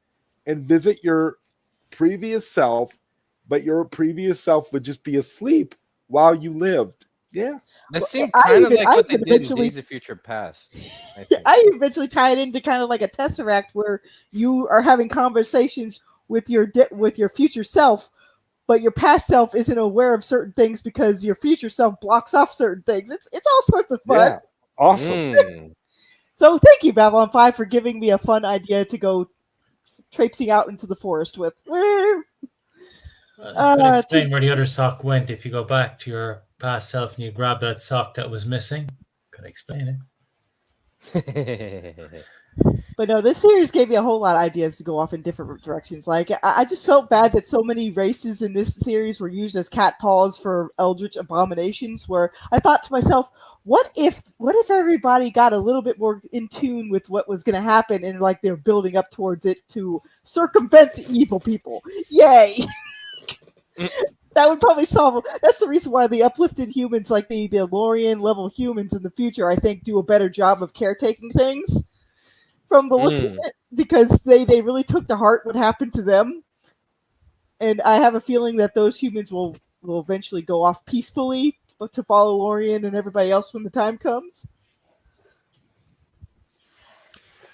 and visit your previous self, but your previous self would just be asleep while you lived. Yeah. That seemed kind of like what they did in Days of Future Past. I eventually tie it into kind of like a tesseract where you are having conversations with your future self, but your past self isn't aware of certain things because your future self blocks off certain things. It's all sorts of fun. Yeah. Awesome. So thank you, Babylon 5, for giving me a fun idea to go traipsing out into the forest with. Could explain where the other sock went if you go back to your past self and you grab that sock that was missing. Could explain it. But no, this series gave me a whole lot of ideas to go off in different directions. Like, I just felt bad that so many races in this series were used as catpaws for eldritch abominations, where I thought to myself, what if everybody got a little bit more in tune with what was going to happen and like they're building up towards it to circumvent the evil people? Yay! That would probably solve. That's the reason why the uplifted humans, like the Lorian level humans in the future, I think do a better job of caretaking things from the looks of it, because they really took to heart what happened to them. And I have a feeling that those humans will eventually go off peacefully to follow Lorian and everybody else when the time comes.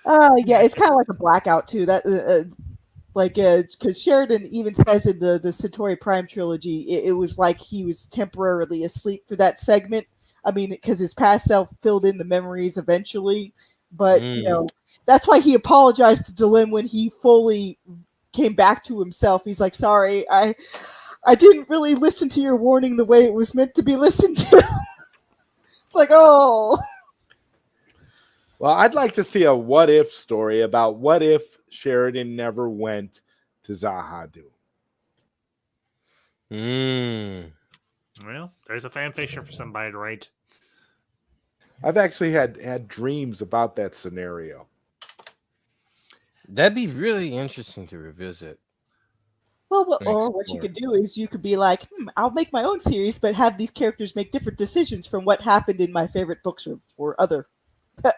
Yeah, it's kind of like a blackout too. That because Sheridan even says in the Centauri Prime trilogy, it was like he was temporarily asleep for that segment. I mean, because his past self filled in the memories eventually, but you know, that's why he apologized to Delenn when he fully came back to himself. He's like, "Sorry, I didn't really listen to your warning the way it was meant to be listened to." It's like, oh. Well, I'd like to see a what if story about what if Sheridan never went to Zahadu. Well, there's a fan fiction for somebody to write. I've actually had dreams about that scenario. That'd be really interesting to revisit. Well, or what you could do is you could be like, I'll make my own series, but have these characters make different decisions from what happened in my favorite books or other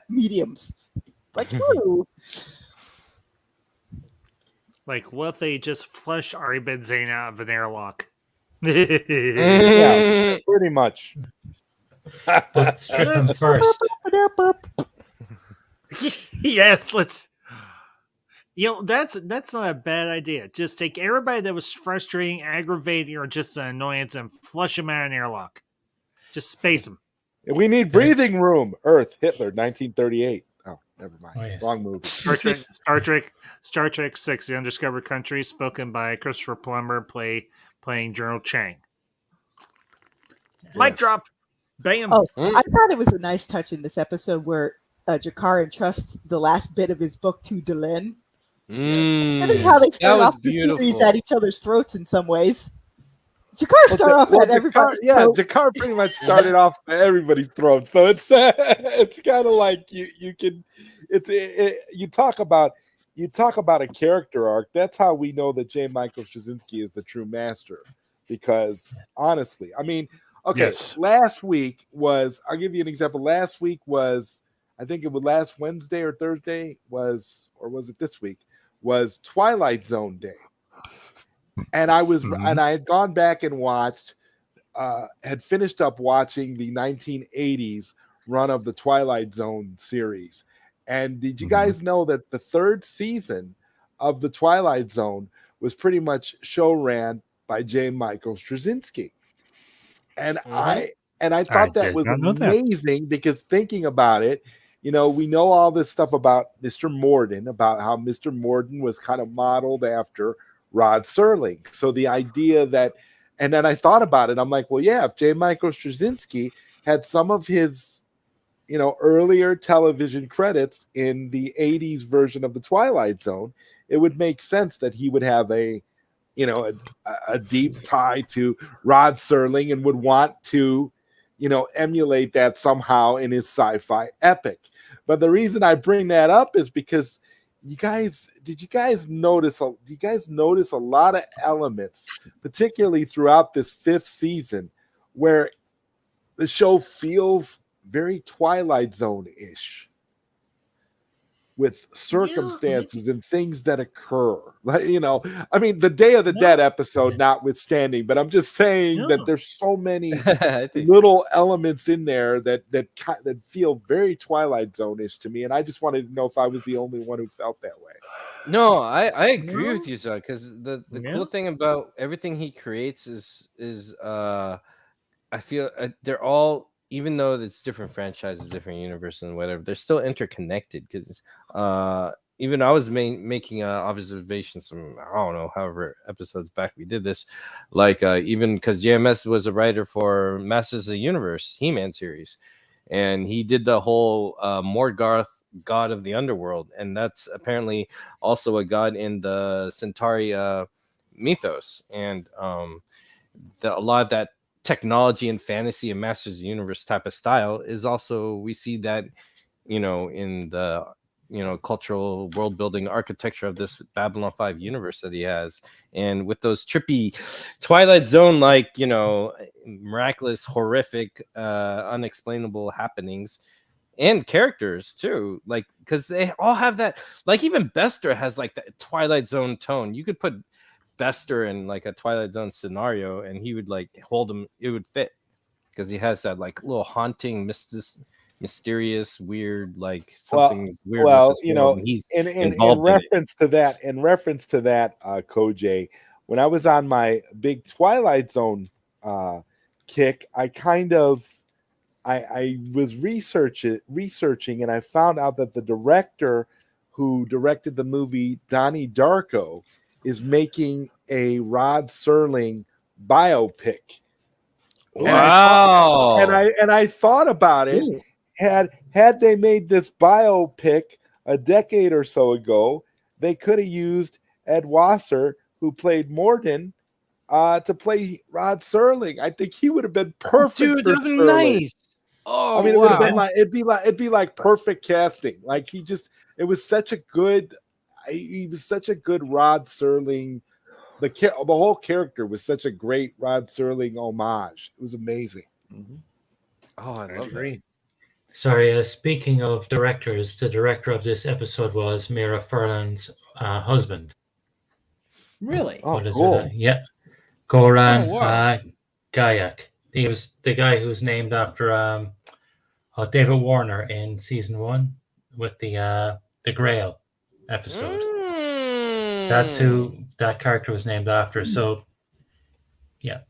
mediums. Like, ooh. Like, what if they just flush Ari Benzane out of an airlock? Yeah, pretty much. But Strickland first. Yes, let's. That's not a bad idea. Just take everybody that was frustrating, aggravating, or just an annoyance and flush them out of an airlock. Just space them. We need breathing room. Earth, Hitler, 1938. Oh, never mind. Oh, yes. Wrong movie. Star Trek 6, The Undiscovered Country, spoken by Christopher Plummer, playing General Chang. Yes. Mic drop. Bam. Oh, I thought it was a nice touch in this episode where Jakar entrusts the last bit of his book to Delenn. Considering how they start off the series at each other's throats in some ways. Jakar started off at everybody's throat. Jakar pretty much started off at everybody's throat. So it's kind of like you talk about a character arc. That's how we know that J. Michael Straczynski is the true master. Because honestly, I mean, okay, yes. Last week was, I'll give you an example. Last week was, I think it was last Wednesday or Thursday was it this week, was Twilight Zone Day. And I was, and I had gone back and watched, had finished up watching the 1980s run of the Twilight Zone series. And did you guys know that the third season of the Twilight Zone was pretty much show ran by J. Michael Straczynski? And I thought that was amazing because thinking about it, we know all this stuff about Mr. Morden, about how Mr. Morden was kind of modeled after Rod Serling. So the idea that, and then I thought about it, I'm like, well, yeah, if J. Michael Straczynski had some of his, earlier television credits in the 80s version of the Twilight Zone, it would make sense that he would have a deep tie to Rod Serling and would want to, emulate that somehow in his sci-fi epic. But the reason I bring that up is because did you guys notice a lot of elements, particularly throughout this fifth season, where the show feels very Twilight Zone-ish with circumstances and things that occur. Like, I mean, the Day of the Dead episode notwithstanding, but I'm just saying that there's so many little elements in there that feel very Twilight Zone-ish to me. And I just wanted to know if I was the only one who felt that way. No, I agree with you, Zach, because the cool thing about everything he creates is I feel they're all, even though it's different franchises, different universe and whatever, they're still interconnected. Because even I was making observations from, I don't know, however episodes back we did this, like even because JMS was a writer for Masters of the Universe He-Man series, and he did the whole Morgoth, god of the underworld, and that's apparently also a god in the Centauri mythos, and a lot of that technology and fantasy and Masters of the Universe type of style is also, we see that in the cultural world building architecture of this Babylon 5 universe that he has, and with those trippy Twilight Zone like miraculous, horrific, unexplainable happenings and characters too, like, because they all have that, like even Bester has like that Twilight Zone tone. You could put Bester in like a Twilight Zone scenario and he would like hold him, it would fit, because he has that like little haunting, mysterious, weird, like something's weird. Well, he's in reference to that, Koj, when I was on my big Twilight Zone kick, I was researching and I found out that the director who directed the movie, Donnie Darko, is making a Rod Serling biopic Wow. And I thought about it. Ooh. Had they made this biopic a decade or so ago, they could have used Ed Wasser, who played Morden, to play Rod Serling. I think he would have been perfect Dude, for that'd be Serling. nice. Oh, I mean, it would have been wow. like it'd be like perfect casting. Like it was such a good. He was such a good Rod Serling. The whole character was such a great Rod Serling homage. It was amazing. Mhm. Oh, I love that. Agreed. Sorry, speaking of directors, the director of this episode was Mira Furlan's husband. Really? Oh, What is cool. it? Yeah, Goran Oh, wow. Gayak. He was the guy who's named after David Warner in season 1 with the Grail episode. That's who that character was named after. So, yeah.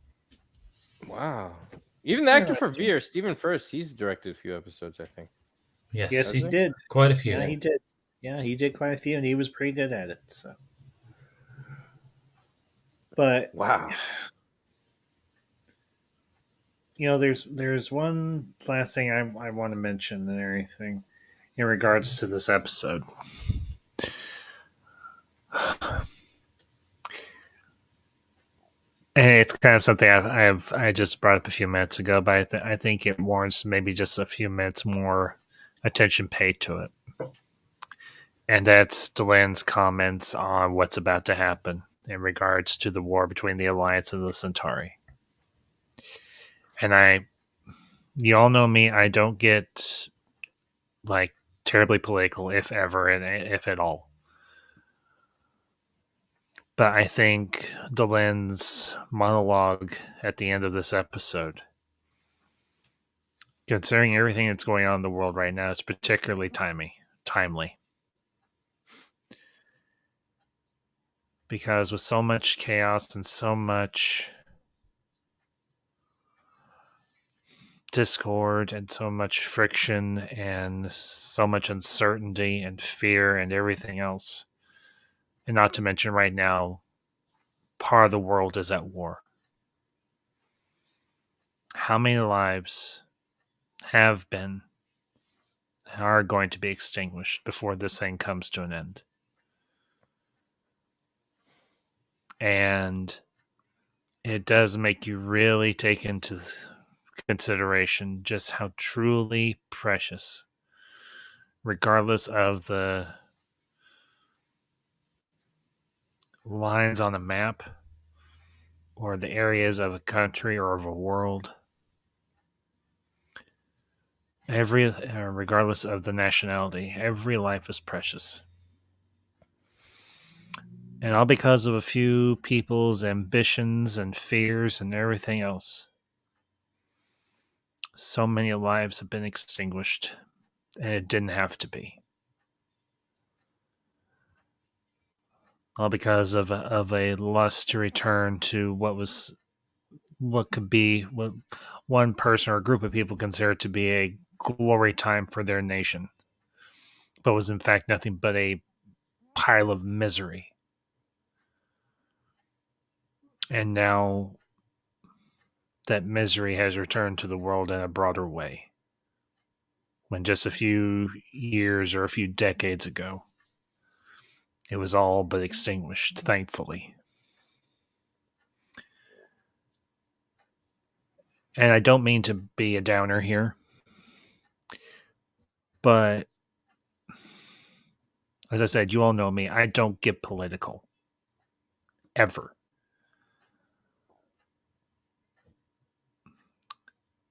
Wow. Even the actor for Veer, Stephen First, he's directed a few episodes, I think. Yes, Yes, he did. quite a few. Yeah, he did. Yeah, he did quite a few, and he was pretty good at it. So, but Wow. there's one last thing I want to mention and everything in regards to this episode. And it's kind of something I just brought up a few minutes ago, but I think it warrants maybe just a few minutes more attention paid to it. And that's Delenn's comments on what's about to happen in regards to the war between the Alliance and the Centauri. And you all know me, I don't get like terribly political, if ever, and if at all. But I think Delenn's monologue at the end of this episode, considering everything that's going on in the world right now, is particularly timely. Because with so much chaos and so much discord and so much friction and so much uncertainty and fear and everything else, and not to mention right now, part of the world is at war. How many lives have been and are going to be extinguished before this thing comes to an end? And it does make you really take into consideration just how truly precious, regardless of the lines on a map or the areas of a country or of a world, regardless of the nationality, every life is precious. And all because of a few people's ambitions and fears and everything else. So many lives have been extinguished, and it didn't have to be. All because of a lust to return to what could be what one person or a group of people considered to be a glory time for their nation, but was in fact nothing but a pile of misery. And now that misery has returned to the world in a broader way, when just a few years or a few decades ago, it was all but extinguished, thankfully. And I don't mean to be a downer here, but as I said, you all know me, I don't get political. Ever.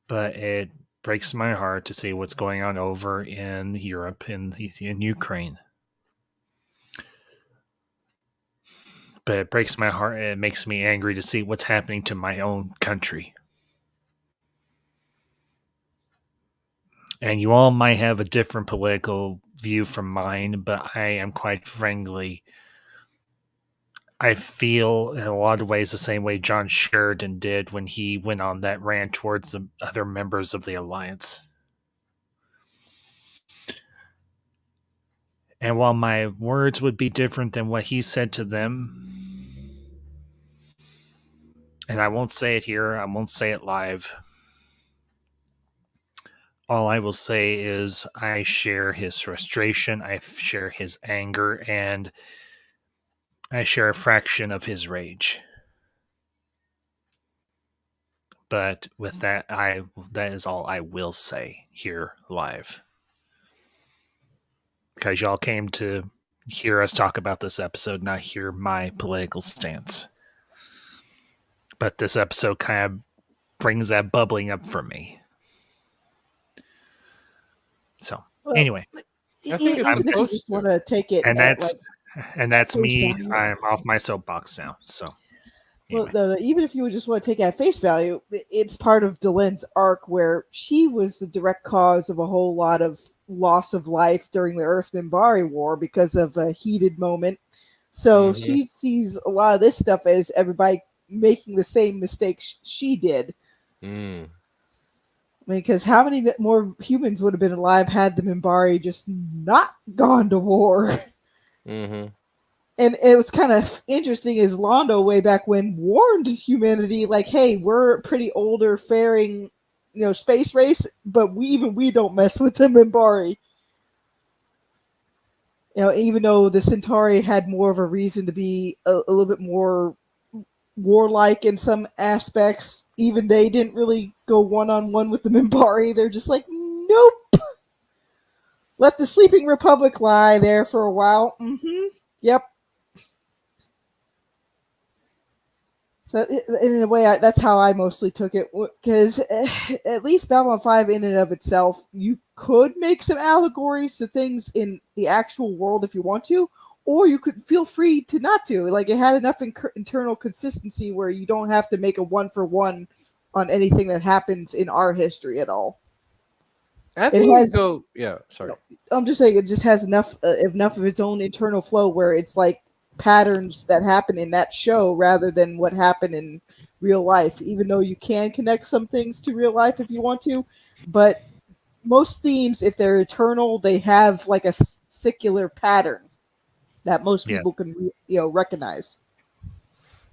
But it breaks my heart to see what's going on over in Europe, in Ukraine. But it breaks my heart. It makes me angry to see what's happening to my own country. And you all might have a different political view from mine, but I am quite frankly, I feel in a lot of ways the same way John Sheridan did when he went on that rant towards the other members of the Alliance. And while my words would be different than what he said to them, And I won't say it here. I won't say it live. All I will say is I share his frustration. I share his anger, and I share a fraction of his rage. But with that, that is all I will say here live. Because y'all came to hear us talk about this episode, not hear my political stance. But this episode kind of brings that bubbling up for me. So, anyway. I think it's even if you just want to take it, and that's me. value. I'm off my soapbox now. So, anyway. Well, even if you just want to take it at face value, it's part of Delenn's arc where she was the direct cause of a whole lot of loss of life during the Earth-Minbari War because of a heated moment. So she sees a lot of this stuff as everybody making the same mistakes she did. I mean, because how many more humans would have been alive had the Minbari just not gone to war? And it was kind of interesting is Londo way back when warned humanity, like, hey, we're a pretty older faring, space race, but we don't mess with the Minbari. Even though the Centauri had more of a reason to be a little bit more warlike in some aspects, even they didn't really go one-on-one with the Minbari. They're just like, nope. Let the Sleeping Republic lie there for a while. Yep. So in a way, that's how I mostly took it, because at least Babylon 5 in and of itself, you could make some allegories to things in the actual world if you want to, or you could feel free to not to. Like, it had enough internal consistency where you don't have to make a one-for-one on anything that happens in our history at all. I think sorry. I'm just saying it just has enough of its own internal flow where it's like patterns that happen in that show rather than what happened in real life, even though you can connect some things to real life if you want to. But most themes, if they're eternal, they have like a secular pattern that most people can recognize.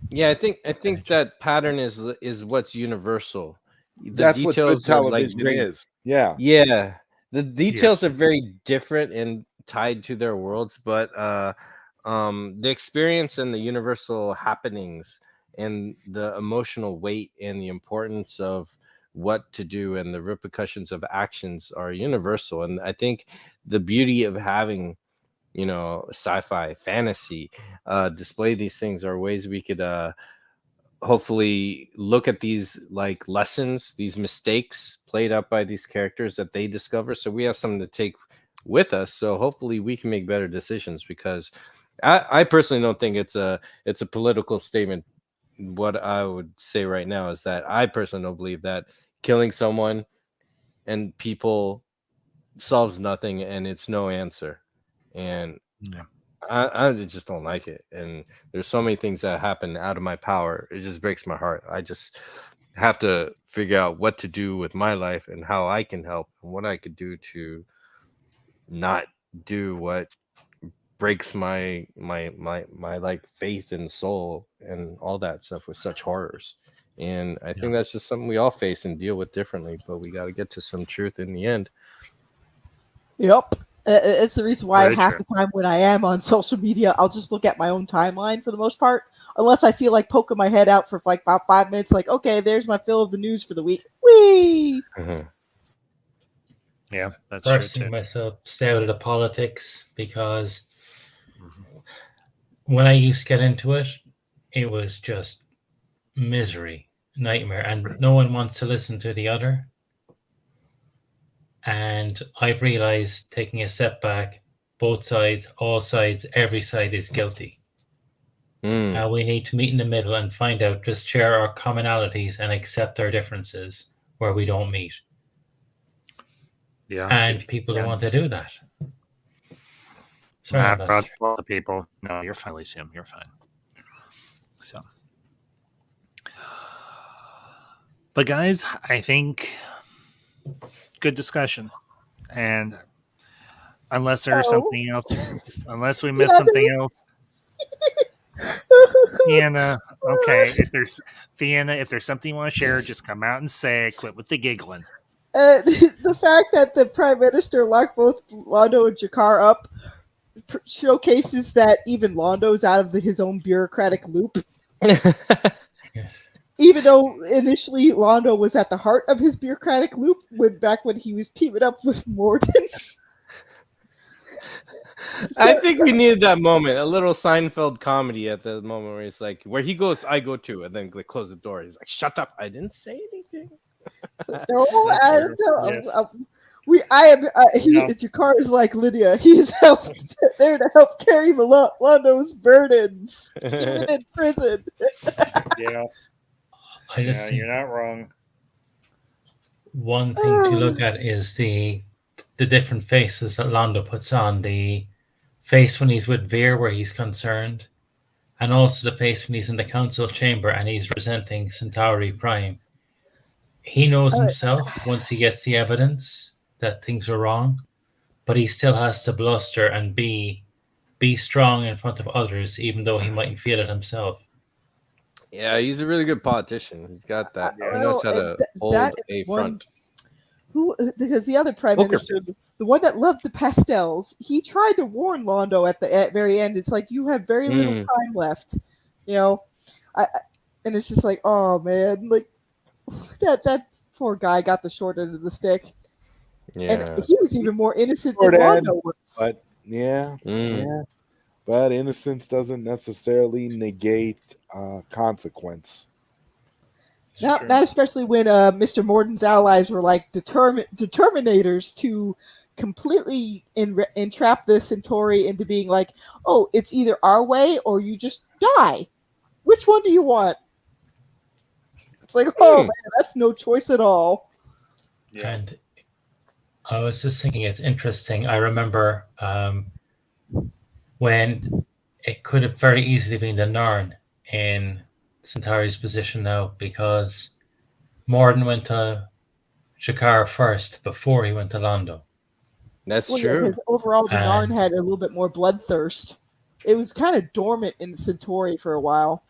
Yeah, I think that pattern is what's universal. That's what good television is. Yeah. The details are very different and tied to their worlds, but the experience and the universal happenings and the emotional weight and the importance of what to do and the repercussions of actions are universal. And I think the beauty of having sci-fi, fantasy display these things are ways we could hopefully look at these like lessons, these mistakes played out by these characters that they discover, so we have something to take with us. So hopefully we can make better decisions, because I personally don't think it's a political statement. What I would say right now is that I personally don't believe that killing someone and people solves nothing and it's no answer. And I just don't like it. And there's so many things that happen out of my power. It just breaks my heart. I just have to figure out what to do with my life and how I can help and what I could do to not do what breaks my like faith and soul and all that stuff with such horrors. And I think that's just something we all face and deal with differently, but we got to get to some truth in the end. Yep. It's the reason why half the time when I am on social media, I'll just look at my own timeline for the most part, unless I feel like poking my head out for like about 5 minutes, like, okay, there's my fill of the news for the week. Whee! Yeah, that's personally true too. Myself, stay out of the politics, because when I used to get into it, it was just misery, nightmare, and no one wants to listen to the other. And I've realized, taking a step back, both sides, all sides, every side is guilty. We need to meet in the middle and find out, just share our commonalities and accept our differences where we don't meet. Yeah, and people don't want to do that. Sorry, lots of people. No, you're fine, Elysium. You're fine. So, but guys, I think good discussion, and unless there's something else, unless we missed something else, Fiona, okay. If there's something you want to share, just come out and say it. Quit with the giggling. The fact that the Prime Minister locked both Londo and Jakar up showcases that even Londo's out of his own bureaucratic loop. Even though initially Londo was at the heart of his bureaucratic loop back when he was teaming up with Morden. I think we needed that moment, a little Seinfeld comedy at the moment where he's like, where he goes, I go too, and then close the door. He's like, shut up, I didn't say anything. Jakar is like Lydia. He's there to help carry Londo's burdens, even in prison. Yeah. You're not wrong. One thing to look at is the different faces that Londo puts on. The face when he's with Veer where he's concerned, and also the face when he's in the council chamber and he's resenting Centauri Prime. He knows himself once he gets the evidence that things are wrong, but he still has to bluster and be strong in front of others, even though he mightn't feel it himself. Yeah, he's a really good politician. He's got that. He knows how to hold a front. Because the other Prime Minister, the one that loved the pastels, he tried to warn Londo at the very end. It's like, you have very little time left, and it's just like, oh man, like that poor guy got the short end of the stick. Yeah. And he was even more innocent than Londo was. But but innocence doesn't necessarily negate consequence. Not especially when Mr. Morden's allies were like determinators to completely entrap the Centauri into being like, oh, it's either our way or you just die. Which one do you want? It's like, oh man, that's no choice at all. Yeah. And I was just thinking, it's interesting. I remember when it could have very easily been the Narn in Centauri's position now, because Morden went to Jakar first before he went to Londo. That's true. Because overall, the Narn had a little bit more bloodthirst. It was kind of dormant in Centauri for a while.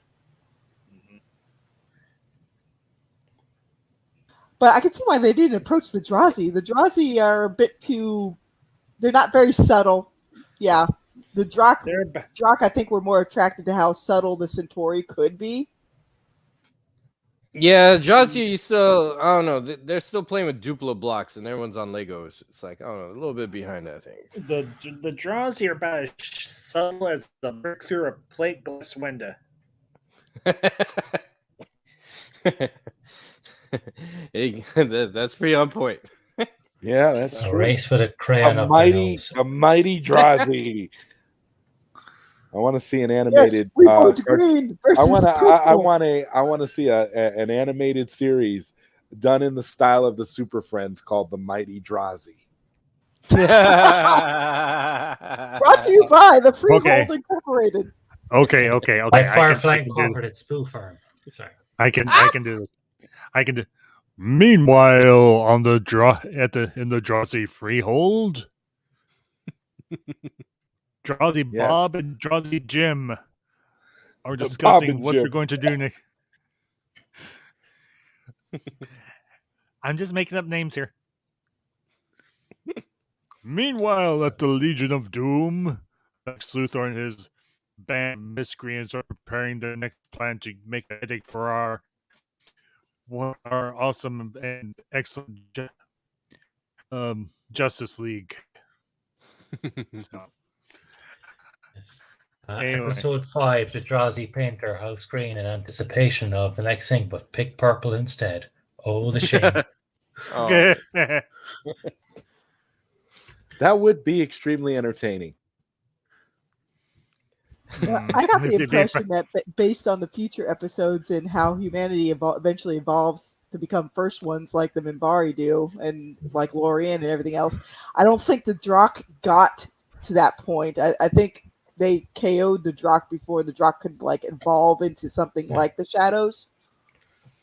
But I can see why they didn't approach the Drazi. The Drazi are a bit too... They're not very subtle. Yeah. The Drak, I think, were more attracted to how subtle the Centauri could be. Yeah, Drazi, still, I don't know. They're still playing with Duplo blocks, and everyone's on Legos. It's like, I don't know, a little bit behind, I think. The Drazi are about as subtle as the brick through a plate glass window. That's pretty on point. Yeah, that's a true. race with a crayon. A mighty Drazi. I want to see an animated. Yes, green versus I want to see an animated series done in the style of the Super Friends called The Mighty Drazi. Brought to you by the Freehold Incorporated. Okay. By Firefly Incorporated spoof firm. Sorry. I can do this. I can do. Meanwhile, on the in the Drazi Freehold, Drazi Bob and Drazi Jim are discussing what they're going to do next. I'm just making up names here. Meanwhile, at the Legion of Doom, Lex Luthor and his band of miscreants are preparing their next plan to make a headache for our awesome and excellent Justice League. So. Anyway. Episode 5, the Drazi paint their house green in anticipation of the next thing, but pick purple instead. Oh, the shame. That would be extremely entertaining. Well, I got the impression that based on the future episodes and how humanity eventually evolves to become first ones like the Minbari do, and like Lorien and everything else, I don't think the Drak got to that point. I think they KO'd the Drak before the Drak could like evolve into something like the Shadows.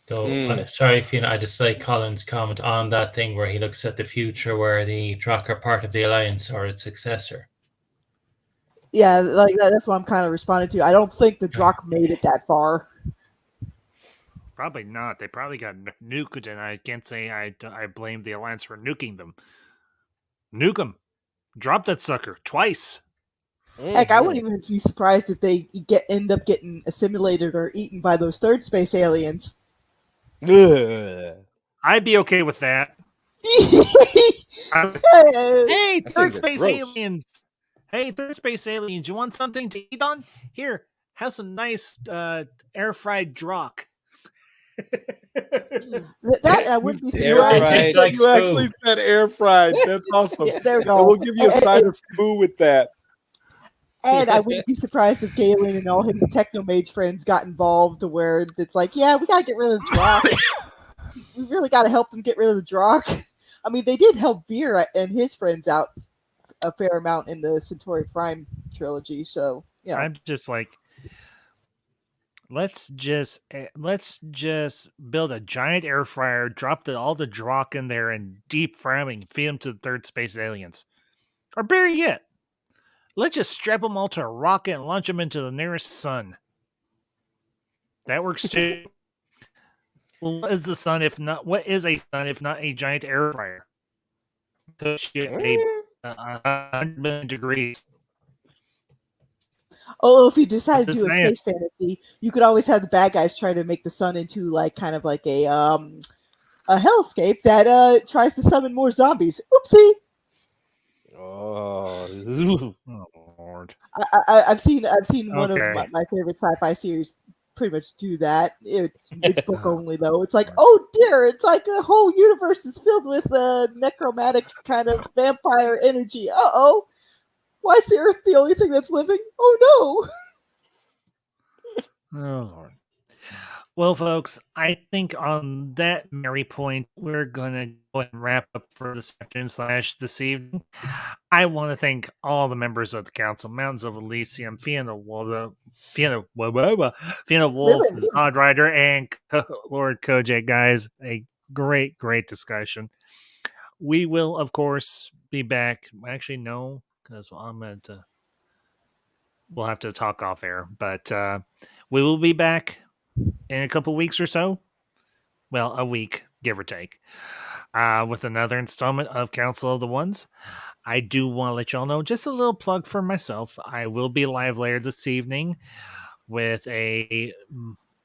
So, sorry if I just like Colin's comment on that thing where he looks at the future where the Drak are part of the Alliance or its successor. Yeah, like that's what I'm kind of responding to. I don't think the Drock made it that far. Probably not. They probably got nuked, and I can't say I blame the Alliance for nuking them. Nuke them. Drop that sucker twice. Heck, I wouldn't even be surprised if they end up getting assimilated or eaten by those third space aliens. I'd be okay with that. Hey, third space aliens! Hey, third space aliens! You want something to eat on? Here, have some nice air fried drock. That I wouldn't be Air surprised. fried. Like You actually spoo. said air fried. That's awesome. Yeah, there we And go. we'll give you a side of spoo with that. And I wouldn't be surprised if Galen and all his Technomage friends got involved to where it's like, yeah, we gotta get rid of the Drock. We really gotta help them get rid of the Drock. I mean, they did help Veer and his friends out a fair amount in the Centauri Prime trilogy, so yeah. I'm just like, let's just build a giant air fryer, drop all the Drock in there, and deep fry them and feed them to the third space aliens, or better yet, let's just strap them all to a rocket and launch them into the nearest sun. That works too. What is the sun if not? What is a sun if not a giant air fryer? Push it 100 million degrees. Oh, if you decide to Just do a saying. space fantasy, you could always have the bad guys try to make the sun into like kind of like a hellscape that tries to summon more zombies. Oopsie! Oh, Lord. I've seen one of Okay. my favorite sci-fi series pretty much do that. It's book only though. It's like, oh dear, it's like the whole universe is filled with necromantic kind of vampire energy. Uh-oh. Why is the Earth the only thing that's living? Oh no. Oh, Lord. Well, folks, I think on that merry point, we're going to go ahead and wrap up for this afternoon / this evening. I want to thank all the members of the Council, Mountains of Elysium, Fiona Wolf, Zod Rider, and Lord Kojak, guys. A great, great discussion. We will, of course, be back. Actually, no, because we'll have to talk off air, but we will be back in a couple weeks or so. Well, a week, give or take, with another installment of Council of the Ones. I do want to let y'all know, just a little plug for myself. I will be live later this evening with a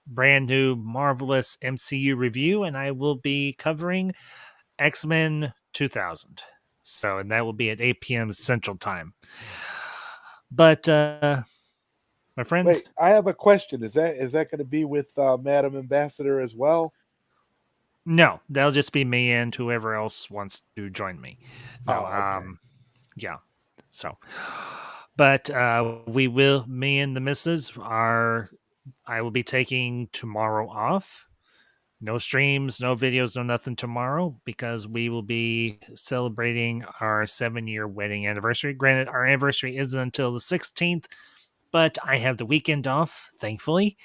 brand new marvelous MCU review, and I will be covering X-Men 2000. So, and that will be at 8 p.m. Central Time. But my friends, Wait, I have a question. Is that going to be with Madam Ambassador as well? no, that'll just be me and whoever else wants to join me. No, okay. Yeah. So, but me and the missus I will be taking tomorrow off. No streams, no videos, no nothing tomorrow because we will be celebrating our 7-year wedding anniversary. Granted, our anniversary isn't until the 16th, but I have the weekend off, thankfully.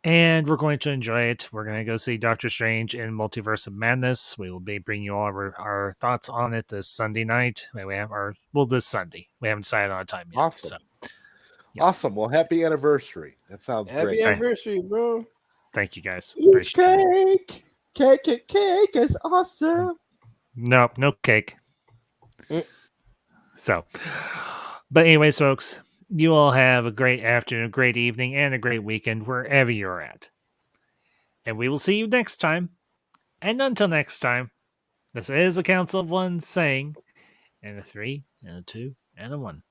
And we're going to enjoy it. We're going to go see Doctor Strange in Multiverse of Madness. We will be bringing you all our thoughts on it this Sunday night. This Sunday. We haven't decided on a time yet. Awesome. So, yeah. Awesome. Well, happy anniversary. That sounds happy great. anniversary, bro. Thank you, guys. Eat cake. Cake is awesome. Nope, no cake. So, but anyways, folks, you all have a great afternoon, a great evening, and a great weekend wherever you're at. And we will see you next time. And until next time, this is the Council of One saying, and a 3, and a 2, and a 1.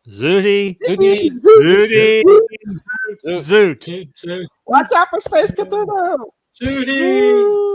Zooty! Zooty! Zooty! Zoot! Watch out for Space Cthulhu! Zooty!